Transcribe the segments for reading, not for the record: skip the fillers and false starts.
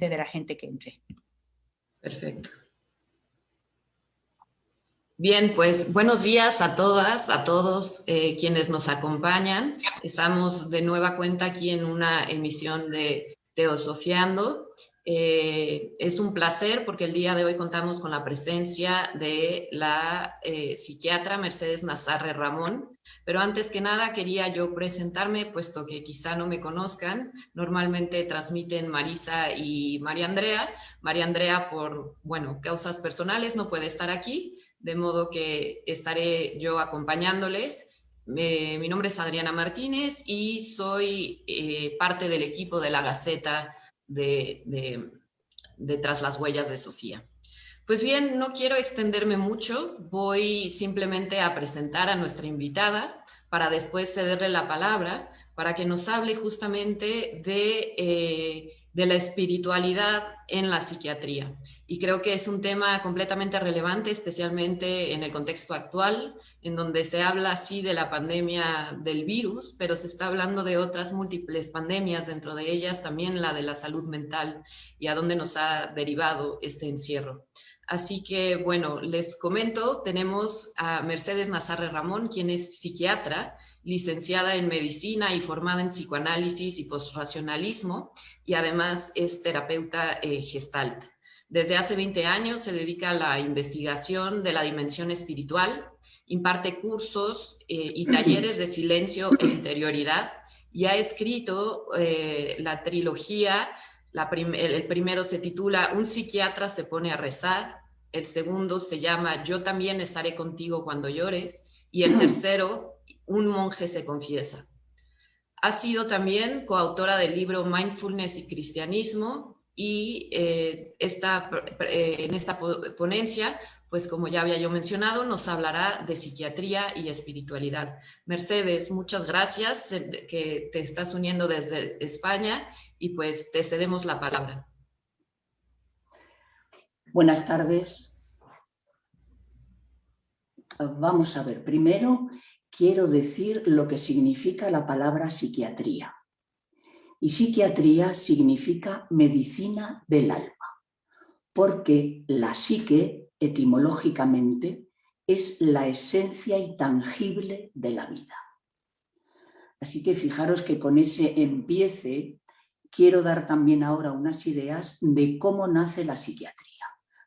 de la gente que entre. Perfecto. Bien, pues buenos días a todas, a todos quienes nos acompañan. Estamos de nueva cuenta aquí en una emisión de Teosofiando. Es un placer porque el día de hoy contamos con la presencia de la psiquiatra Mercedes Nazarre Ramón. Pero antes que nada quería yo presentarme, puesto que quizá no me conozcan. Normalmente transmiten Marisa y María Andrea. María Andrea, por causas personales, no puede estar aquí, de modo que estaré yo acompañándoles. Mi nombre es Adriana Martínez y soy parte del equipo de la Gaceta de Tras las Huellas de Sofía. Pues bien, no quiero extenderme mucho, voy simplemente a presentar a nuestra invitada para después cederle la palabra para que nos hable justamente de la espiritualidad en la psiquiatría. Y creo que es un tema completamente relevante, especialmente en el contexto actual, en donde se habla así de la pandemia del virus, pero se está hablando de otras múltiples pandemias, dentro de ellas también la de la salud mental y a dónde nos ha derivado este encierro. Así que, bueno, les comento, tenemos a Mercedes Nazarre Ramón, quien es psiquiatra, licenciada en medicina y formada en psicoanálisis y posracionalismo, y además es terapeuta gestalt. Desde hace 20 años se dedica a la investigación de la dimensión espiritual, imparte cursos y talleres de silencio e interioridad, y ha escrito la trilogía. El primero se titula Un psiquiatra se pone a rezar, el segundo se llama Yo también estaré contigo cuando llores, y el tercero, Un monje se confiesa. Ha sido también coautora del libro Mindfulness y Cristianismo, y en esta ponencia, pues como ya había yo mencionado, nos hablará de psiquiatría y espiritualidad. Mercedes, muchas gracias que te estás uniendo desde España, y pues te cedemos la palabra. Buenas tardes. Vamos a ver, primero quiero decir lo que significa la palabra psiquiatría. Y psiquiatría significa medicina del alma, porque la psique, etimológicamente, es la esencia intangible de la vida. Así que fijaros que con ese empiece quiero dar también ahora unas ideas de cómo nace la psiquiatría,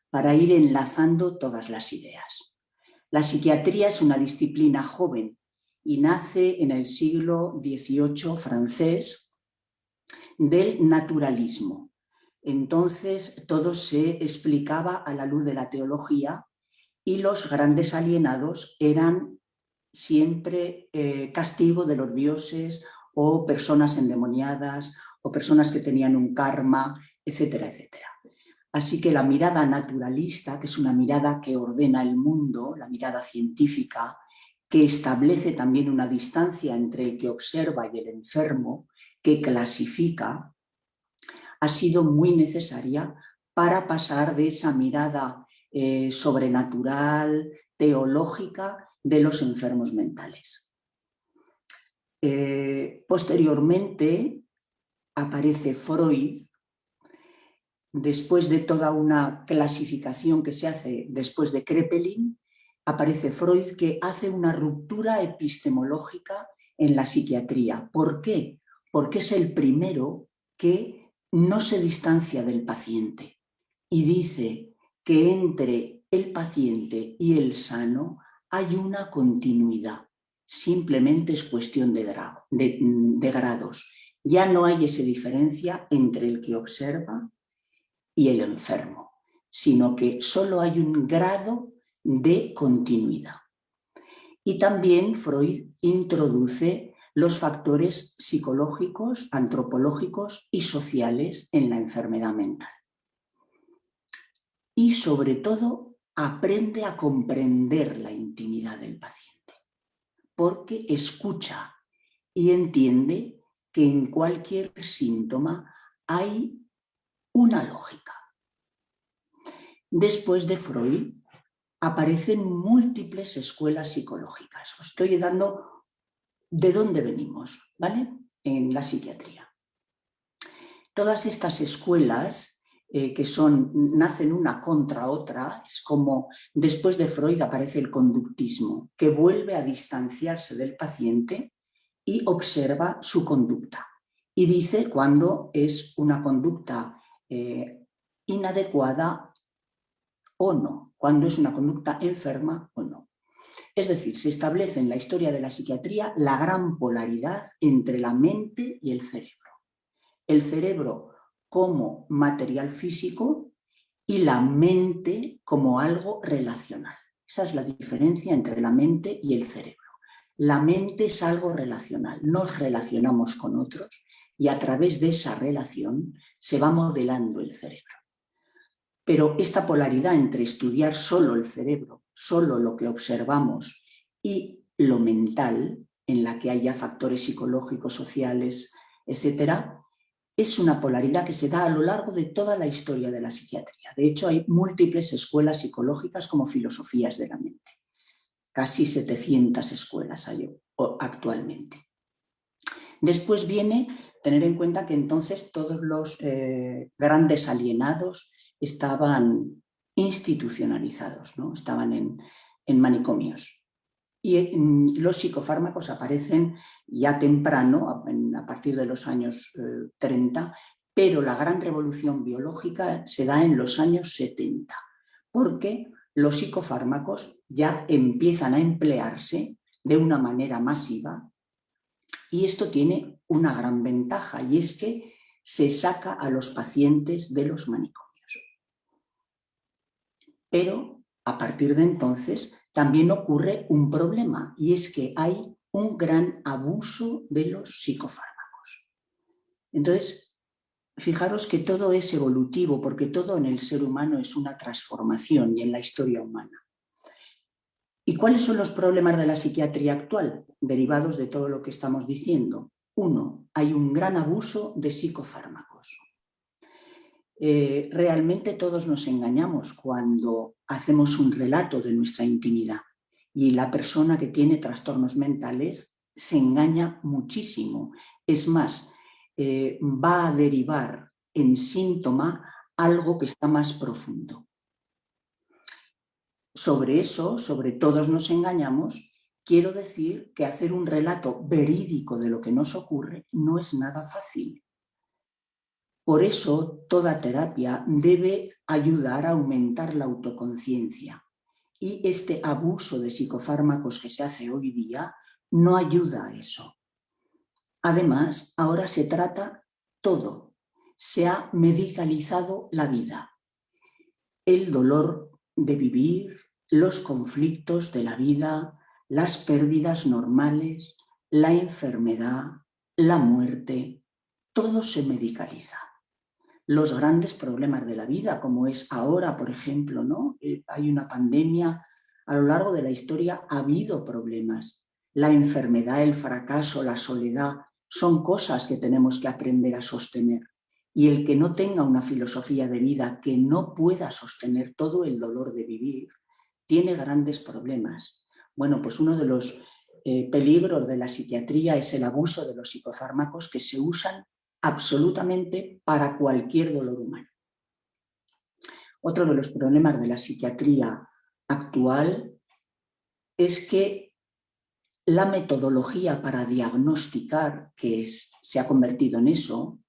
para ir enlazando todas las ideas. La psiquiatría es una disciplina joven y nace en el siglo XVIII francés del naturalismo. Entonces todo se explicaba a la luz de la teología y los grandes alienados eran siempre castigo de los dioses o personas endemoniadas o personas que tenían un karma, etcétera, etcétera. Así que la mirada naturalista, que es una mirada que ordena el mundo, la mirada científica, que establece también una distancia entre el que observa y el enfermo, que clasifica, ha sido muy necesaria para pasar de esa mirada sobrenatural, teológica, de los enfermos mentales. Posteriormente aparece Freud, después de toda una clasificación que se hace después de Kraepelin, aparece Freud, que hace una ruptura epistemológica en la psiquiatría. ¿Por qué? Porque es el primero que no se distancia del paciente y dice que entre el paciente y el sano hay una continuidad. Simplemente es cuestión de grados. Ya no hay esa diferencia entre el que observa y el enfermo, sino que solo hay un grado de continuidad. Y también Freud introduce los factores psicológicos, antropológicos y sociales en la enfermedad mental. Y sobre todo aprende a comprender la intimidad del paciente, porque escucha y entiende que en cualquier síntoma hay una lógica. Después de Freud aparecen múltiples escuelas psicológicas. Os estoy dando de dónde venimos, ¿vale? En la psiquiatría. Todas estas escuelas que nacen una contra otra. Es como después de Freud aparece el conductismo, que vuelve a distanciarse del paciente y observa su conducta. Y dice cuando es una conducta inadecuada o no, cuando es una conducta enferma o no. Es decir, se establece en la historia de la psiquiatría la gran polaridad entre la mente y el cerebro. El cerebro como material físico y la mente como algo relacional. Esa es la diferencia entre la mente y el cerebro. La mente es algo relacional, nos relacionamos con otros y a través de esa relación se va modelando el cerebro. Pero esta polaridad entre estudiar solo el cerebro, solo lo que observamos, y lo mental, en la que haya factores psicológicos, sociales, etcétera, es una polaridad que se da a lo largo de toda la historia de la psiquiatría. De hecho, hay múltiples escuelas psicológicas como filosofías de la mente. Casi 700 escuelas hay actualmente. Después viene tener en cuenta que entonces todos los grandes alienados estaban institucionalizados, ¿no? Estaban en manicomios. Y los psicofármacos aparecen ya temprano, a partir de los años 30, pero la gran revolución biológica se da en los años 70, porque los psicofármacos ya empiezan a emplearse de una manera masiva, y esto tiene una gran ventaja, y es que se saca a los pacientes de los manicomios. Pero a partir de entonces también ocurre un problema, y es que hay un gran abuso de los psicofármacos. Entonces, fijaros que todo es evolutivo, porque todo en el ser humano es una transformación y en la historia humana. ¿Y cuáles son los problemas de la psiquiatría actual, derivados de todo lo que estamos diciendo? Uno, hay un gran abuso de psicofármacos. Realmente todos nos engañamos cuando hacemos un relato de nuestra intimidad, y la persona que tiene trastornos mentales se engaña muchísimo. Es más, va a derivar en síntoma algo que está más profundo. Sobre eso, sobre todos nos engañamos, quiero decir que hacer un relato verídico de lo que nos ocurre no es nada fácil. Por eso, toda terapia debe ayudar a aumentar la autoconciencia, y este abuso de psicofármacos que se hace hoy día no ayuda a eso. Además, ahora se trata todo. Se ha medicalizado la vida. El dolor de vivir, los conflictos de la vida, las pérdidas normales, la enfermedad, la muerte, todo se medicaliza. Los grandes problemas de la vida, como es ahora, por ejemplo, ¿no? Hay una pandemia, a lo largo de la historia ha habido problemas. La enfermedad, el fracaso, la soledad, son cosas que tenemos que aprender a sostener. Y el que no tenga una filosofía de vida que no pueda sostener todo el dolor de vivir, tiene grandes problemas. Bueno, pues uno de los peligros de la psiquiatría es el abuso de los psicofármacos, que se usan absolutamente para cualquier dolor humano. Otro de los problemas de la psiquiatría actual es que la metodología para diagnosticar, se ha convertido en eso,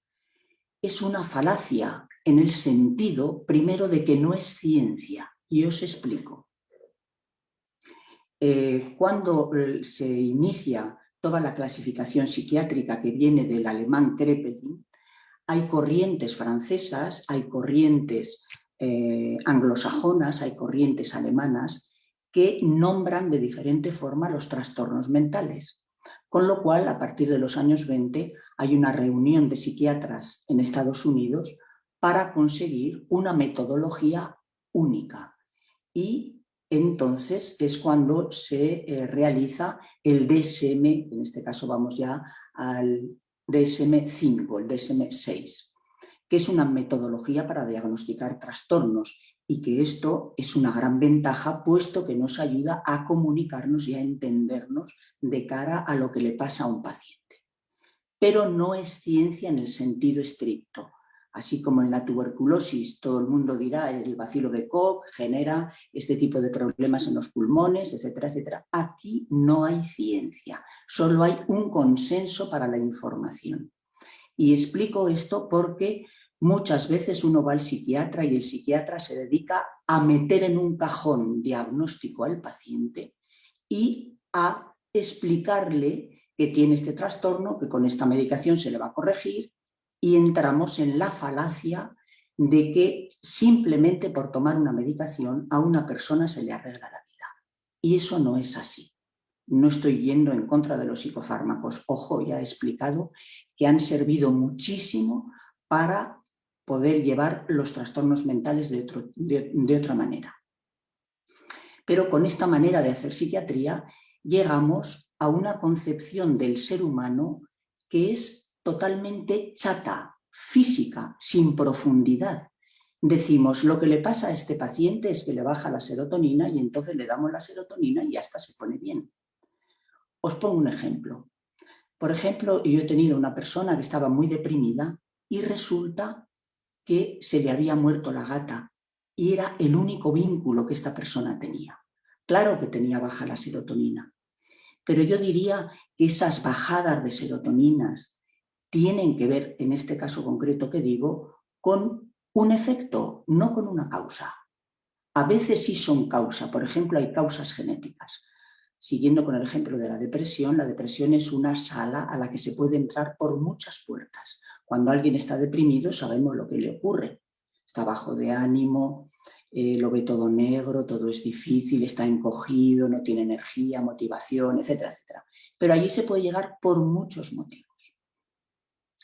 es una falacia, en el sentido, primero, de que no es ciencia. Y os explico. Cuando se inicia toda la clasificación psiquiátrica, que viene del alemán Kraepelin, hay corrientes francesas, hay corrientes anglosajonas, hay corrientes alemanas que nombran de diferente forma los trastornos mentales. Con lo cual, a partir de los años 20, hay una reunión de psiquiatras en Estados Unidos para conseguir una metodología única. Y entonces es cuando se realiza el DSM, en este caso vamos ya al DSM-5, el DSM-6, que es una metodología para diagnosticar trastornos, y que esto es una gran ventaja, puesto que nos ayuda a comunicarnos y a entendernos de cara a lo que le pasa a un paciente. Pero no es ciencia en el sentido estricto. Así como en la tuberculosis todo el mundo dirá el bacilo de Koch genera este tipo de problemas en los pulmones, etcétera, etcétera. Aquí no hay ciencia, solo hay un consenso para la información. Y explico esto porque muchas veces uno va al psiquiatra y el psiquiatra se dedica a meter en un cajón diagnóstico al paciente y a explicarle que tiene este trastorno, que con esta medicación se le va a corregir, y entramos en la falacia de que simplemente por tomar una medicación a una persona se le arregla la vida. Y eso no es así. No estoy yendo en contra de los psicofármacos. Ojo, ya he explicado que han servido muchísimo para poder llevar los trastornos mentales de otra manera. Pero con esta manera de hacer psiquiatría llegamos a una concepción del ser humano que es totalmente chata, física, sin profundidad. Decimos, lo que le pasa a este paciente es que le baja la serotonina y entonces le damos la serotonina y hasta se pone bien. Os pongo un ejemplo. Por ejemplo, yo he tenido una persona que estaba muy deprimida y resulta que se le había muerto la gata y era el único vínculo que esta persona tenía. Claro que tenía baja la serotonina, pero yo diría que esas bajadas de serotoninas tienen que ver, en este caso concreto que digo, con un efecto, no con una causa. A veces sí son causa, por ejemplo, hay causas genéticas. Siguiendo con el ejemplo de la depresión es una sala a la que se puede entrar por muchas puertas. Cuando alguien está deprimido sabemos lo que le ocurre. Está bajo de ánimo, lo ve todo negro, todo es difícil, está encogido, no tiene energía, motivación, etcétera, etcétera. Pero allí se puede llegar por muchos motivos.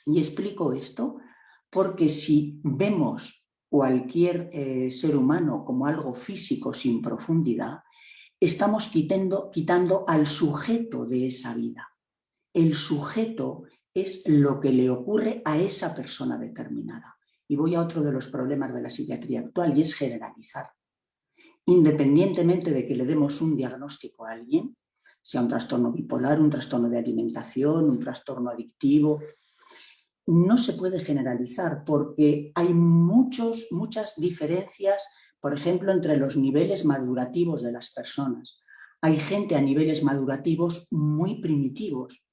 Y explico esto porque si vemos cualquier ser humano como algo físico sin profundidad, estamos quitando al sujeto de esa vida. El sujeto es lo que le ocurre a esa persona determinada. Y voy a otro de los problemas de la psiquiatría actual y es generalizar. Independientemente de que le demos un diagnóstico a alguien, sea un trastorno bipolar, un trastorno de alimentación, un trastorno adictivo, no se puede generalizar porque hay muchas diferencias, por ejemplo, entre los niveles madurativos de las personas. Hay gente a niveles madurativos muy primitivos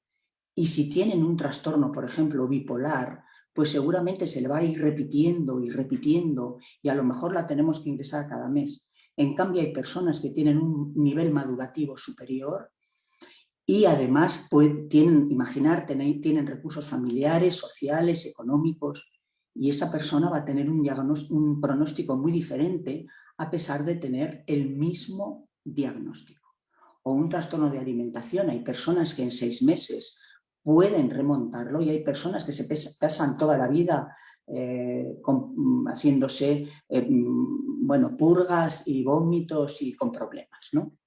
y si tienen un trastorno, por ejemplo, bipolar, pues seguramente se le va a ir repitiendo y repitiendo y a lo mejor la tenemos que ingresar cada mes. En cambio, hay personas que tienen un nivel madurativo superior y además tienen recursos familiares, sociales, económicos, y esa persona va a tener un pronóstico muy diferente a pesar de tener el mismo diagnóstico. O un trastorno de alimentación, hay personas que en 6 meses pueden remontarlo y hay personas que se pasan toda la vida haciéndose purgas y vómitos y con problemas, ¿no?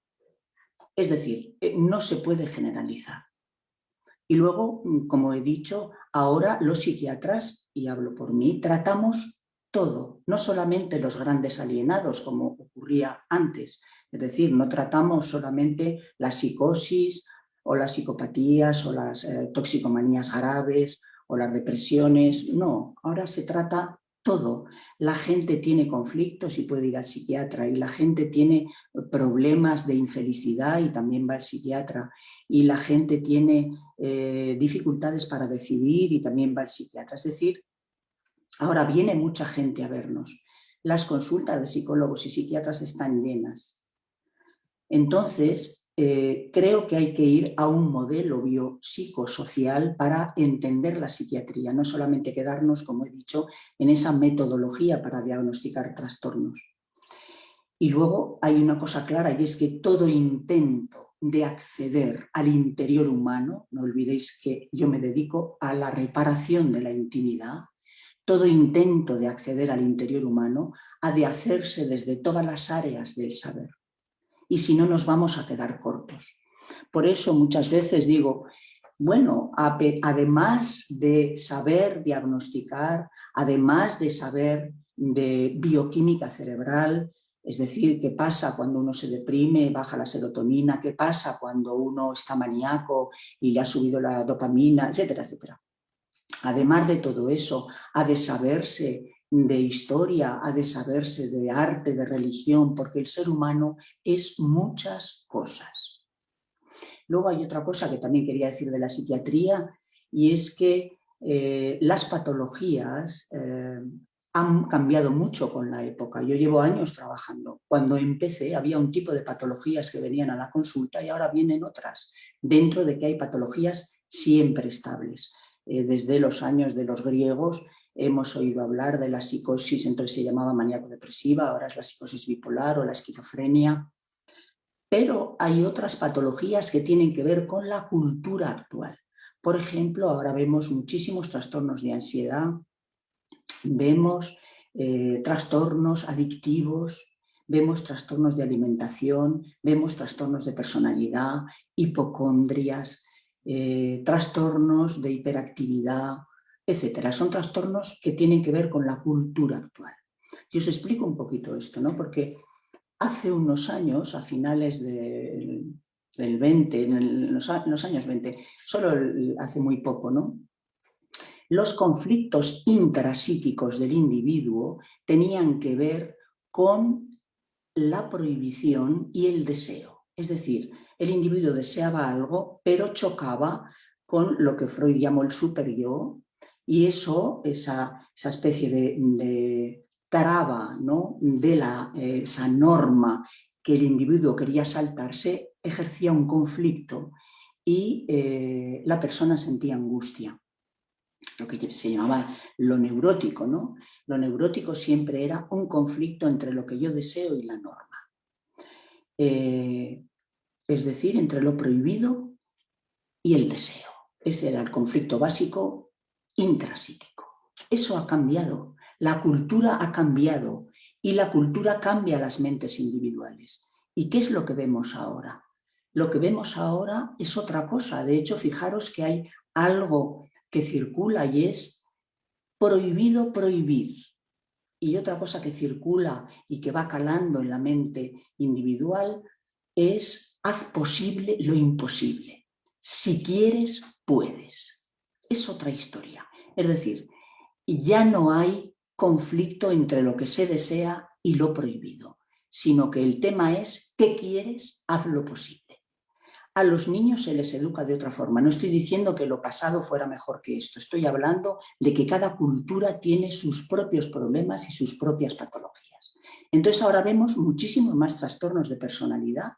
Es decir, no se puede generalizar. Y luego, como he dicho, ahora los psiquiatras, y hablo por mí, tratamos todo, no solamente los grandes alienados, como ocurría antes. Es decir, no tratamos solamente la psicosis o las psicopatías o las toxicomanías graves o las depresiones. No, ahora se trata todo. La gente tiene conflictos y puede ir al psiquiatra, y la gente tiene problemas de infelicidad y también va al psiquiatra, y la gente tiene dificultades para decidir y también va al psiquiatra. Es decir, ahora viene mucha gente a vernos. Las consultas de psicólogos y psiquiatras están llenas. Entonces, creo que hay que ir a un modelo biopsicosocial para entender la psiquiatría, no solamente quedarnos, como he dicho, en esa metodología para diagnosticar trastornos. Y luego hay una cosa clara, y es que todo intento de acceder al interior humano, no olvidéis que yo me dedico a la reparación de la intimidad, todo intento de acceder al interior humano ha de hacerse desde todas las áreas del saber. Y si no, nos vamos a quedar cortos. Por eso muchas veces digo, bueno, además de saber diagnosticar, además de saber de bioquímica cerebral, es decir, qué pasa cuando uno se deprime, baja la serotonina, qué pasa cuando uno está maníaco y le ha subido la dopamina, etcétera, etcétera. además de todo eso, ha de saberse de historia, ha de saberse de arte, de religión, porque el ser humano es muchas cosas. Luego hay otra cosa que también quería decir de la psiquiatría, y es que las patologías han cambiado mucho con la época. Yo llevo años trabajando. Cuando empecé había un tipo de patologías que venían a la consulta y ahora vienen otras, dentro de que hay patologías siempre estables. Desde los años de los griegos hemos oído hablar de la psicosis, entonces se llamaba maníaco-depresiva, ahora es la psicosis bipolar o la esquizofrenia. Pero hay otras patologías que tienen que ver con la cultura actual. Por ejemplo, ahora vemos muchísimos trastornos de ansiedad, vemos trastornos adictivos, vemos trastornos de alimentación, vemos trastornos de personalidad, hipocondrias, trastornos de hiperactividad, etc. Son trastornos que tienen que ver con la cultura actual. Y os explico un poquito esto, ¿no? Porque hace unos años, a finales del 20, en los años 20, solo hace muy poco, ¿no? Los conflictos intrapsíquicos del individuo tenían que ver con la prohibición y el deseo. Es decir, el individuo deseaba algo, pero chocaba con lo que Freud llamó el superyo, y eso, esa especie de traba, ¿no?, de esa norma que el individuo quería saltarse, ejercía un conflicto y la persona sentía angustia. Lo que se llamaba lo neurótico, ¿no? Lo neurótico siempre era un conflicto entre lo que yo deseo y la norma. Es decir, entre lo prohibido y el deseo. Ese era el conflicto básico intrapsíquico. Eso ha cambiado. La cultura ha cambiado y la cultura cambia las mentes individuales. ¿Y qué es lo que vemos ahora? Lo que vemos ahora es otra cosa. De hecho, fijaros que hay algo que circula y es prohibido prohibir. Y otra cosa que circula y que va calando en la mente individual es haz posible lo imposible. Si quieres, puedes. Es otra historia. Es decir, ya no hay conflicto entre lo que se desea y lo prohibido, sino que el tema es ¿qué quieres? Haz lo posible. A los niños se les educa de otra forma. No estoy diciendo que lo pasado fuera mejor que esto. Estoy hablando de que cada cultura tiene sus propios problemas y sus propias patologías. Entonces ahora vemos muchísimos más trastornos de personalidad,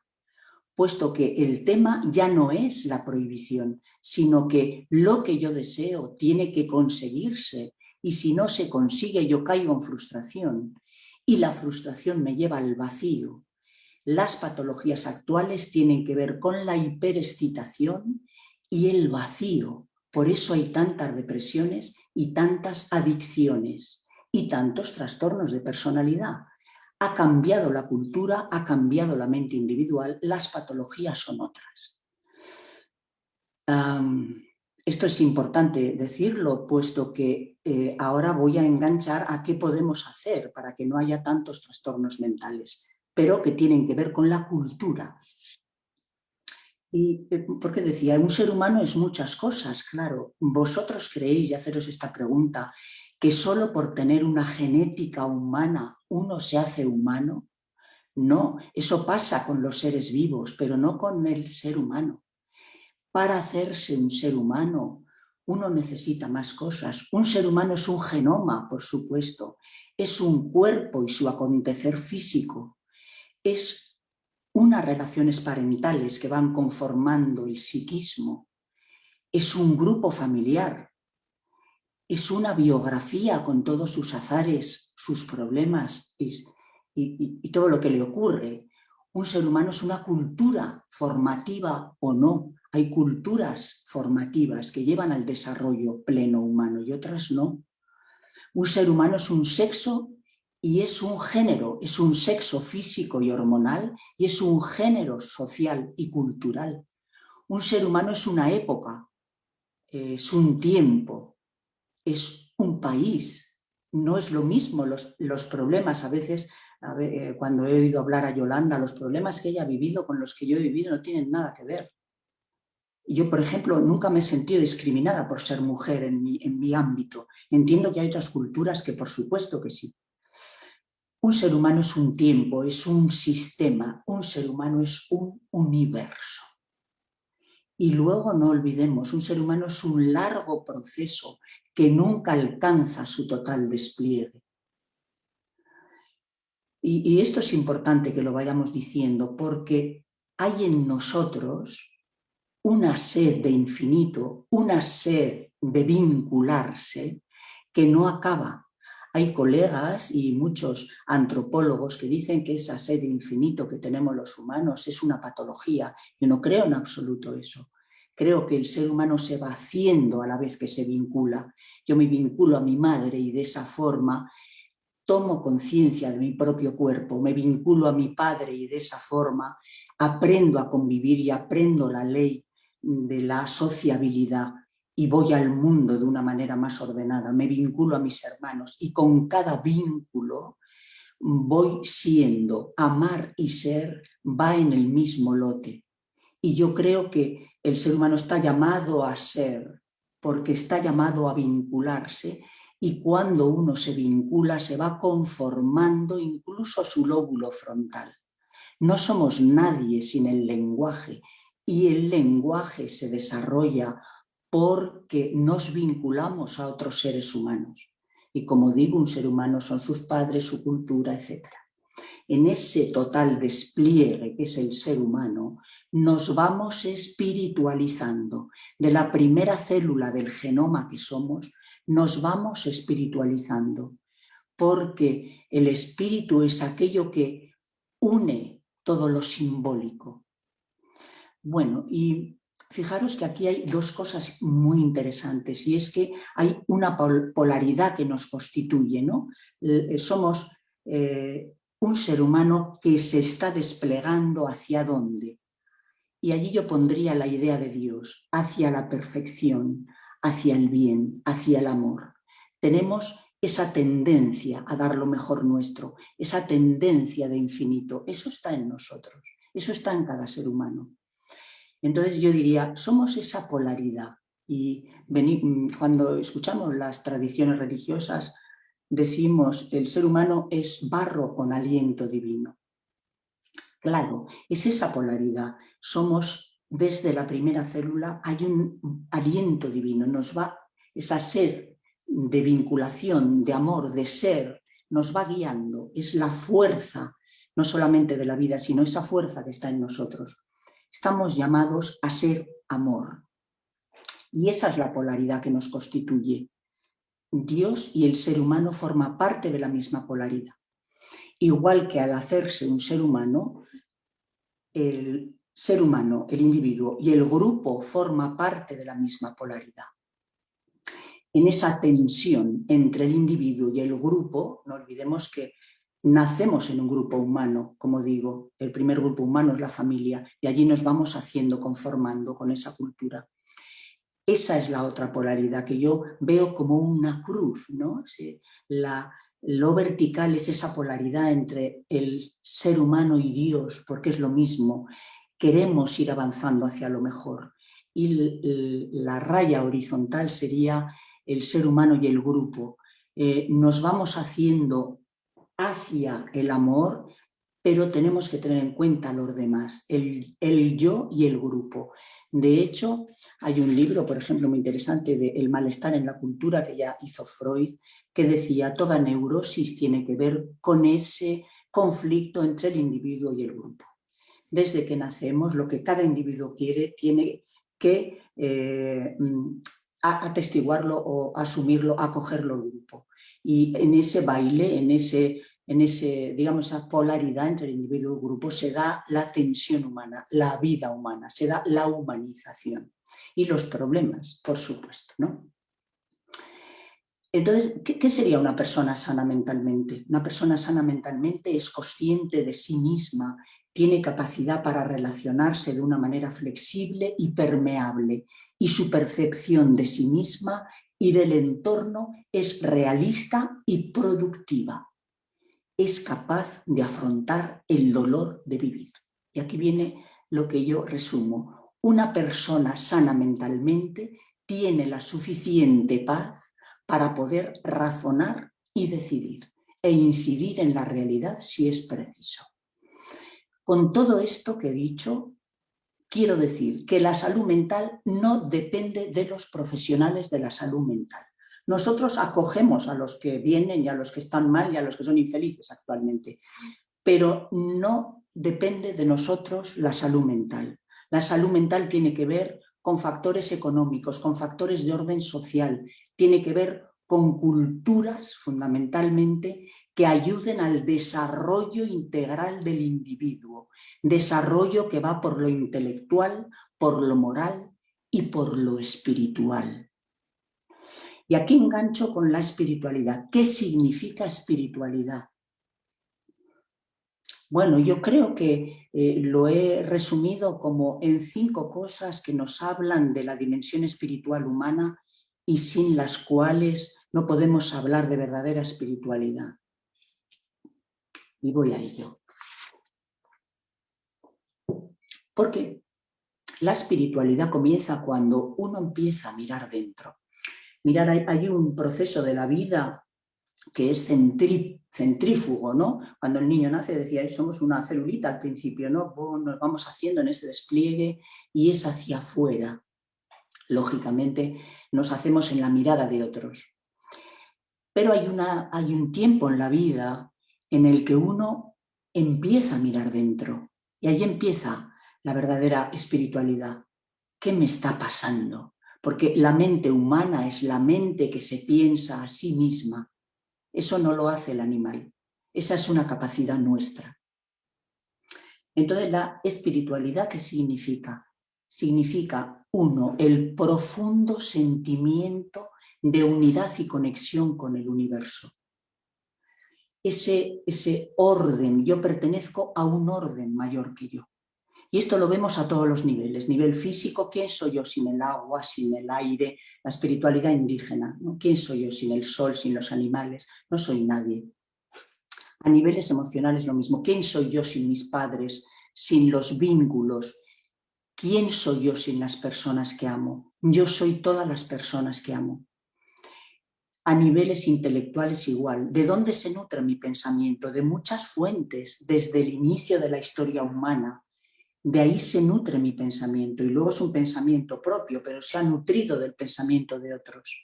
puesto que el tema ya no es la prohibición, sino que lo que yo deseo tiene que conseguirse y si no se consigue yo caigo en frustración y la frustración me lleva al vacío. Las patologías actuales tienen que ver con la hiperexcitación y el vacío. Por eso hay tantas depresiones y tantas adicciones y tantos trastornos de personalidad. Ha cambiado la cultura, ha cambiado la mente individual, las patologías son otras. Esto es importante decirlo, puesto que ahora voy a enganchar a qué podemos hacer para que no haya tantos trastornos mentales, pero que tienen que ver con la cultura. Y porque decía, un ser humano es muchas cosas, claro. ¿Vosotros creéis, y haceros esta pregunta, que solo por tener una genética humana uno se hace humano? No, eso pasa con los seres vivos, pero no con el ser humano. Para hacerse un ser humano, uno necesita más cosas. Un ser humano es un genoma, por supuesto. Es un cuerpo y su acontecer físico. Es unas relaciones parentales que van conformando el psiquismo. Es un grupo familiar. Es una biografía con todos sus azares, sus problemas y todo lo que le ocurre. Un ser humano es una cultura formativa o no. Hay culturas formativas que llevan al desarrollo pleno humano y otras no. Un ser humano es un sexo y es un género, es un sexo físico y hormonal y es un género social y cultural. Un ser humano es una época, es un tiempo, es un país. No es lo mismo los problemas a veces. Cuando he oído hablar a Yolanda, los problemas que ella ha vivido con los que yo he vivido no tienen nada que ver. Yo, por ejemplo, nunca me he sentido discriminada por ser mujer en mi ámbito. Entiendo que hay otras culturas que por supuesto que sí. Un ser humano es un tiempo, es un sistema, un ser humano es un universo. Y luego no olvidemos, un ser humano es un largo proceso que nunca alcanza su total despliegue. Y esto es importante que lo vayamos diciendo porque hay en nosotros una sed de infinito, una sed de vincularse que no acaba. Hay colegas y muchos antropólogos que dicen que esa sed de infinito que tenemos los humanos es una patología. Yo no creo en absoluto eso. Creo que el ser humano se va haciendo a la vez que se vincula. Yo me vinculo a mi madre y de esa forma tomo conciencia de mi propio cuerpo, me vinculo a mi padre y de esa forma aprendo a convivir y aprendo la ley de la sociabilidad y voy al mundo de una manera más ordenada, me vinculo a mis hermanos y con cada vínculo voy siendo, amar y ser va en el mismo lote. Y yo creo que el ser humano está llamado a ser, porque está llamado a vincularse, y cuando uno se vincula se va conformando incluso su lóbulo frontal. No somos nadie sin el lenguaje, y el lenguaje se desarrolla porque nos vinculamos a otros seres humanos. Y como digo, un ser humano son sus padres, su cultura, etc. En ese total despliegue que es el ser humano, nos vamos espiritualizando. De la primera célula del genoma que somos, nos vamos espiritualizando, porque el espíritu es aquello que une todo lo simbólico. Bueno, y fijaros que aquí hay dos cosas muy interesantes, y es que hay una polaridad que nos constituye, ¿no? Somos un ser humano que se está desplegando hacia dónde. Y allí yo pondría la idea de Dios, hacia la perfección, hacia el bien, hacia el amor. Tenemos esa tendencia a dar lo mejor nuestro, esa tendencia de infinito. Eso está en nosotros, eso está en cada ser humano. Entonces yo diría, somos esa polaridad. Y cuando escuchamos las tradiciones religiosas, decimos, el ser humano es barro con aliento divino. Claro, es esa polaridad. Somos, desde la primera célula, hay un aliento divino, nos va esa sed de vinculación, de amor, de ser, nos va guiando. Es la fuerza, no solamente de la vida, sino esa fuerza que está en nosotros. Estamos llamados a ser amor. Y esa es la polaridad que nos constituye. Dios y el ser humano forman parte de la misma polaridad. Igual que al hacerse un ser humano, el ser humano, el individuo y el grupo forma parte de la misma polaridad. En esa tensión entre el individuo y el grupo, no olvidemos que nacemos en un grupo humano, como digo, el primer grupo humano es la familia y allí nos vamos haciendo, conformando con esa cultura. Esa es la otra polaridad que yo veo como una cruz, ¿no? Lo vertical es esa polaridad entre el ser humano y Dios, porque es lo mismo, queremos ir avanzando hacia lo mejor. Y la raya horizontal sería el ser humano y el grupo. Nos vamos haciendo hacia el amor, pero tenemos que tener en cuenta los demás, el yo y el grupo. De hecho, hay un libro, por ejemplo, muy interesante de El malestar en la cultura que ya hizo Freud, que decía toda neurosis tiene que ver con ese conflicto entre el individuo y el grupo. Desde que nacemos, lo que cada individuo quiere tiene que atestiguarlo o asumirlo, acogerlo el grupo. Y en ese baile, en digamos, esa polaridad entre el individuo y el grupo se da la tensión humana, la vida humana, se da la humanización y los problemas, por supuesto, ¿no? Entonces, ¿qué sería una persona sana mentalmente? Una persona sana mentalmente es consciente de sí misma, tiene capacidad para relacionarse de una manera flexible y permeable, y su percepción de sí misma y del entorno es realista y productiva. Es capaz de afrontar el dolor de vivir. Y aquí viene lo que yo resumo. Una persona sana mentalmente tiene la suficiente paz para poder razonar y decidir e incidir en la realidad si es preciso. Con todo esto que he dicho, quiero decir que la salud mental no depende de los profesionales de la salud mental. Nosotros acogemos a los que vienen y a los que están mal y a los que son infelices actualmente, pero no depende de nosotros la salud mental. La salud mental tiene que ver con factores económicos, con factores de orden social, tiene que ver con culturas fundamentalmente que ayuden al desarrollo integral del individuo, desarrollo que va por lo intelectual, por lo moral y por lo espiritual. Y aquí engancho con la espiritualidad. ¿Qué significa espiritualidad? Bueno, yo creo que lo he resumido como en 5 cosas que nos hablan de la dimensión espiritual humana y sin las cuales no podemos hablar de verdadera espiritualidad. Y voy a ello. Porque la espiritualidad comienza cuando uno empieza a mirar dentro. Mirar, hay un proceso de la vida que es centrífugo, ¿no? Cuando el niño nace, decía, somos una celulita al principio, ¿no? Nos vamos haciendo en ese despliegue y es hacia afuera. Lógicamente, nos hacemos en la mirada de otros. Pero hay un tiempo en la vida en el que uno empieza a mirar dentro y ahí empieza la verdadera espiritualidad. ¿Qué me está pasando? Porque la mente humana es la mente que se piensa a sí misma. Eso no lo hace el animal. Esa es una capacidad nuestra. Entonces, la espiritualidad, ¿qué significa? Significa, 1, el profundo sentimiento de unidad y conexión con el universo. Ese orden, yo pertenezco a un orden mayor que yo. Y esto lo vemos a todos los niveles. Nivel físico, ¿quién soy yo sin el agua, sin el aire? La espiritualidad indígena, ¿no? ¿Quién soy yo sin el sol, sin los animales? No soy nadie. A niveles emocionales lo mismo. ¿Quién soy yo sin mis padres, sin los vínculos? ¿Quién soy yo sin las personas que amo? Yo soy todas las personas que amo. A niveles intelectuales igual. ¿De dónde se nutre mi pensamiento? De muchas fuentes, desde el inicio de la historia humana. De ahí se nutre mi pensamiento y luego es un pensamiento propio, pero se ha nutrido del pensamiento de otros.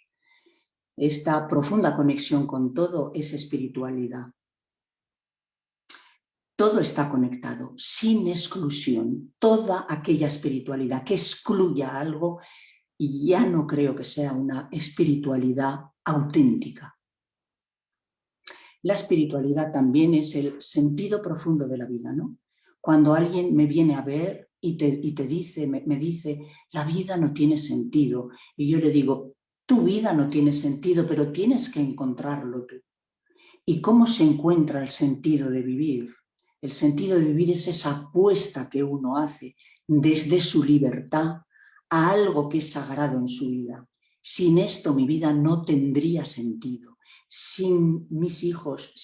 Esta profunda conexión con todo es espiritualidad. Todo está conectado, sin exclusión. Toda aquella espiritualidad que excluya algo, y ya no creo que sea una espiritualidad auténtica. La espiritualidad también es el sentido profundo de la vida, ¿no? Cuando alguien me viene a ver y te dice, me dice, la vida no tiene sentido, y yo le digo, tu vida no tiene sentido, pero tienes que encontrarlo tú. ¿Y cómo se encuentra el sentido de vivir? El sentido de vivir es esa apuesta que uno hace desde su libertad a algo que es sagrado en su vida. Sin esto mi vida no tendría sentido. Sin mis hijos,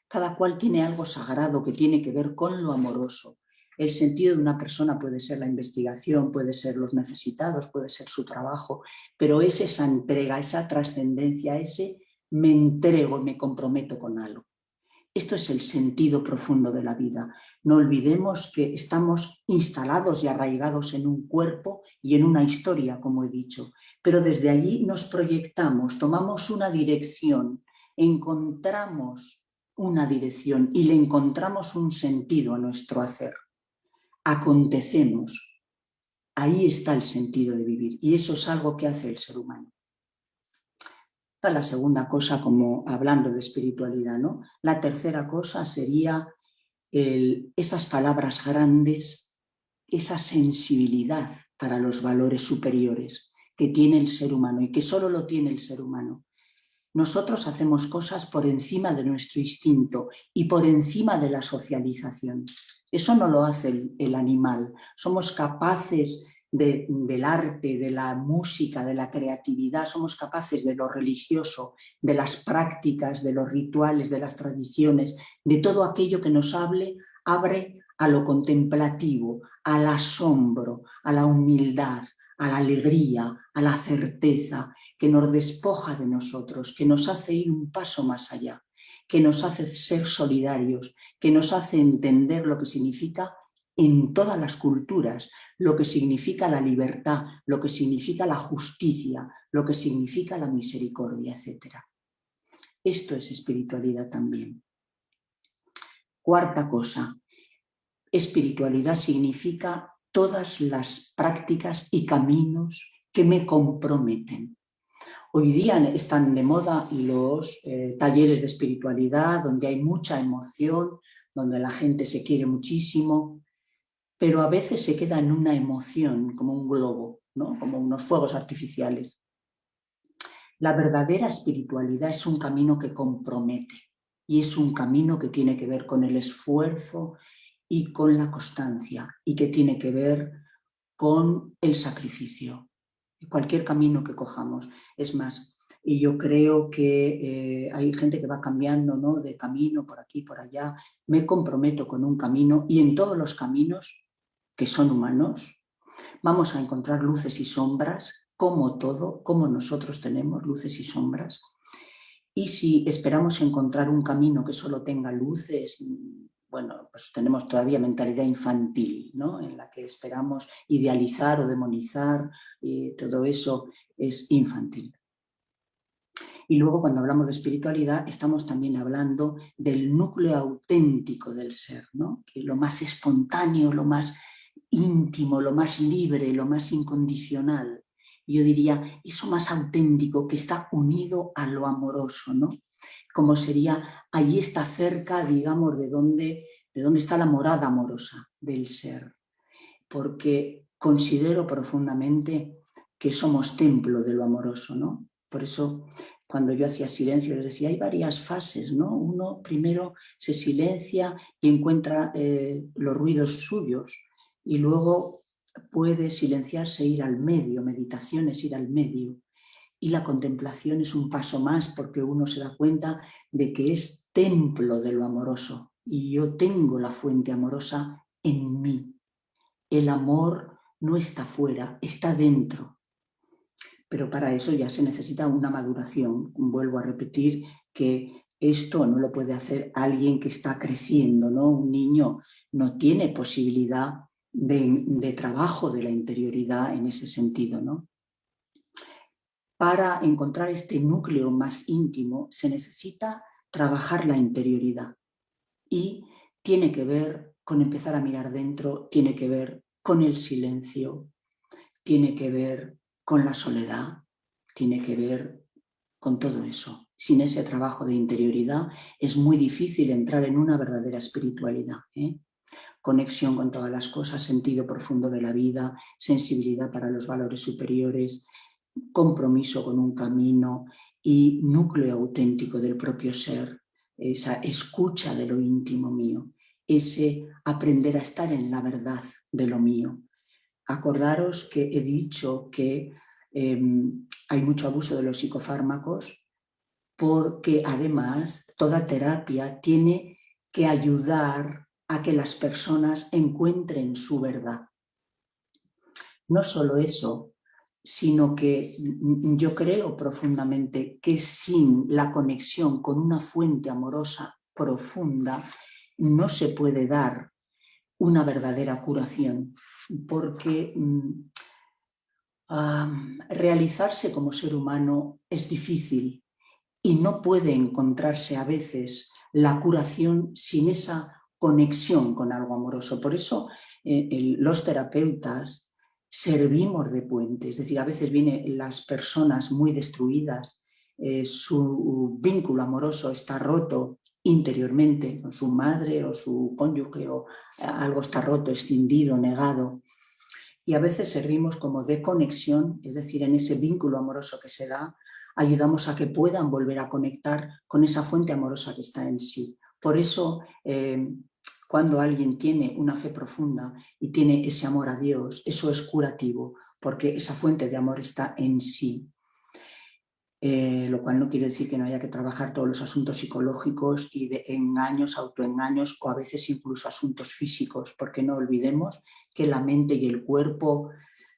cada cual tiene algo sagrado que tiene que ver con lo amoroso. El sentido de una persona puede ser la investigación, puede ser los necesitados, puede ser su trabajo, pero es esa entrega, esa trascendencia, ese me entrego y me comprometo con algo. Esto es el sentido profundo de la vida. No olvidemos que estamos instalados y arraigados en un cuerpo y en una historia, como he dicho, pero desde allí nos proyectamos, tomamos una dirección, encontramos una dirección y le encontramos un sentido a nuestro hacer. Acontecemos. Ahí está el sentido de vivir y eso es algo que hace el ser humano. La segunda cosa, como hablando de espiritualidad, ¿no? La tercera cosa sería esas palabras grandes, esa sensibilidad para los valores superiores que tiene el ser humano y que solo lo tiene el ser humano. Nosotros hacemos cosas por encima de nuestro instinto y por encima de la socialización. Eso no lo hace el animal. Somos capaces del arte, de la música, de la creatividad, somos capaces de lo religioso, de las prácticas, de los rituales, de las tradiciones, de todo aquello que nos abre a lo contemplativo, al asombro, a la humildad, a la alegría, a la certeza, que nos despoja de nosotros, que nos hace ir un paso más allá, que nos hace ser solidarios, que nos hace entender lo que significa en todas las culturas, lo que significa la libertad, lo que significa la justicia, lo que significa la misericordia, etc. Esto es espiritualidad también. Cuarta cosa, espiritualidad significa todas las prácticas y caminos que me comprometen. Hoy día están de moda los talleres de espiritualidad, donde hay mucha emoción, donde la gente se quiere muchísimo, pero a veces se queda en una emoción, como un globo, ¿no? Como unos fuegos artificiales. La verdadera espiritualidad es un camino que compromete y es un camino que tiene que ver con el esfuerzo y con la constancia y que tiene que ver con el sacrificio. Cualquier camino que cojamos. Es más, y yo creo que hay gente que va cambiando, ¿no?, de camino por aquí, por allá. Me comprometo con un camino y en todos los caminos que son humanos vamos a encontrar luces y sombras, como todo, como nosotros tenemos luces y sombras. Y si esperamos encontrar un camino que solo tenga luces, bueno, pues tenemos todavía mentalidad infantil, ¿no?, en la que esperamos idealizar o demonizar, y todo eso es infantil. Y luego, cuando hablamos de espiritualidad, estamos también hablando del núcleo auténtico del ser, ¿no?, que lo más espontáneo, lo más íntimo, lo más libre, lo más incondicional. Yo diría, eso más auténtico que está unido a lo amoroso, ¿no? Como sería, allí está cerca, digamos, de dónde está la morada amorosa del ser. Porque considero profundamente que somos templo de lo amoroso, ¿no? Por eso, cuando yo hacía silencio, les decía, hay varias fases, ¿no? Uno primero se silencia y encuentra los ruidos suyos, y luego puede silenciarse e ir al medio, meditación es ir al medio. Y la contemplación es un paso más, porque uno se da cuenta de que es templo de lo amoroso y yo tengo la fuente amorosa en mí. El amor no está fuera, está dentro. Pero para eso ya se necesita una maduración. Vuelvo a repetir que esto no lo puede hacer alguien que está creciendo, ¿no? Un niño no tiene posibilidad de trabajo de la interioridad en ese sentido, ¿no? Para encontrar este núcleo más íntimo se necesita trabajar la interioridad y tiene que ver con empezar a mirar dentro, tiene que ver con el silencio, tiene que ver con la soledad, tiene que ver con todo eso. Sin ese trabajo de interioridad es muy difícil entrar en una verdadera espiritualidad, ¿eh? Conexión con todas las cosas, sentido profundo de la vida, sensibilidad para los valores superiores, compromiso con un camino y núcleo auténtico del propio ser, esa escucha de lo íntimo mío, ese aprender a estar en la verdad de lo mío. Acordaros que he dicho que hay mucho abuso de los psicofármacos, porque además toda terapia tiene que ayudar a que las personas encuentren su verdad. No solo eso, sino que yo creo profundamente que sin la conexión con una fuente amorosa profunda no se puede dar una verdadera curación, porque realizarse como ser humano es difícil y no puede encontrarse a veces la curación sin esa conexión con algo amoroso. Por eso los terapeutas servimos de puente, es decir, a veces vienen las personas muy destruidas, su vínculo amoroso está roto interiormente, con su madre o su cónyuge, o algo está roto, escindido, negado. Y a veces servimos como de conexión, es decir, en ese vínculo amoroso que se da, ayudamos a que puedan volver a conectar con esa fuente amorosa que está en sí. Por eso, cuando alguien tiene una fe profunda y tiene ese amor a Dios, eso es curativo, porque esa fuente de amor está en sí. lo cual no quiere decir que no haya que trabajar todos los asuntos psicológicos y de engaños, autoengaños o a veces incluso asuntos físicos, porque no olvidemos que la mente y el cuerpo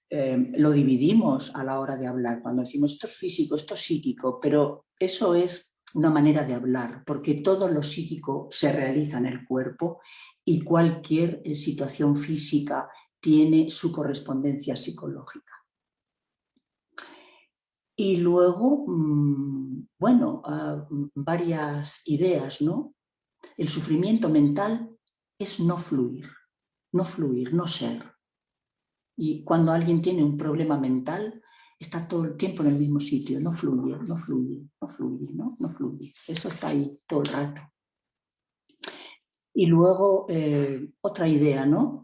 lo dividimos a la hora de hablar. Cuando decimos esto es físico, esto es psíquico, pero eso es una manera de hablar, porque todo lo psíquico se realiza en el cuerpo y cualquier situación física tiene su correspondencia psicológica. Y luego, bueno, varias ideas, ¿no? El sufrimiento mental es no fluir, no ser. Y cuando alguien tiene un problema mental, está todo el tiempo en el mismo sitio, no fluye, no fluye, no fluye, ¿no? No fluye. Eso está ahí todo el rato. Y luego, otra idea, ¿no?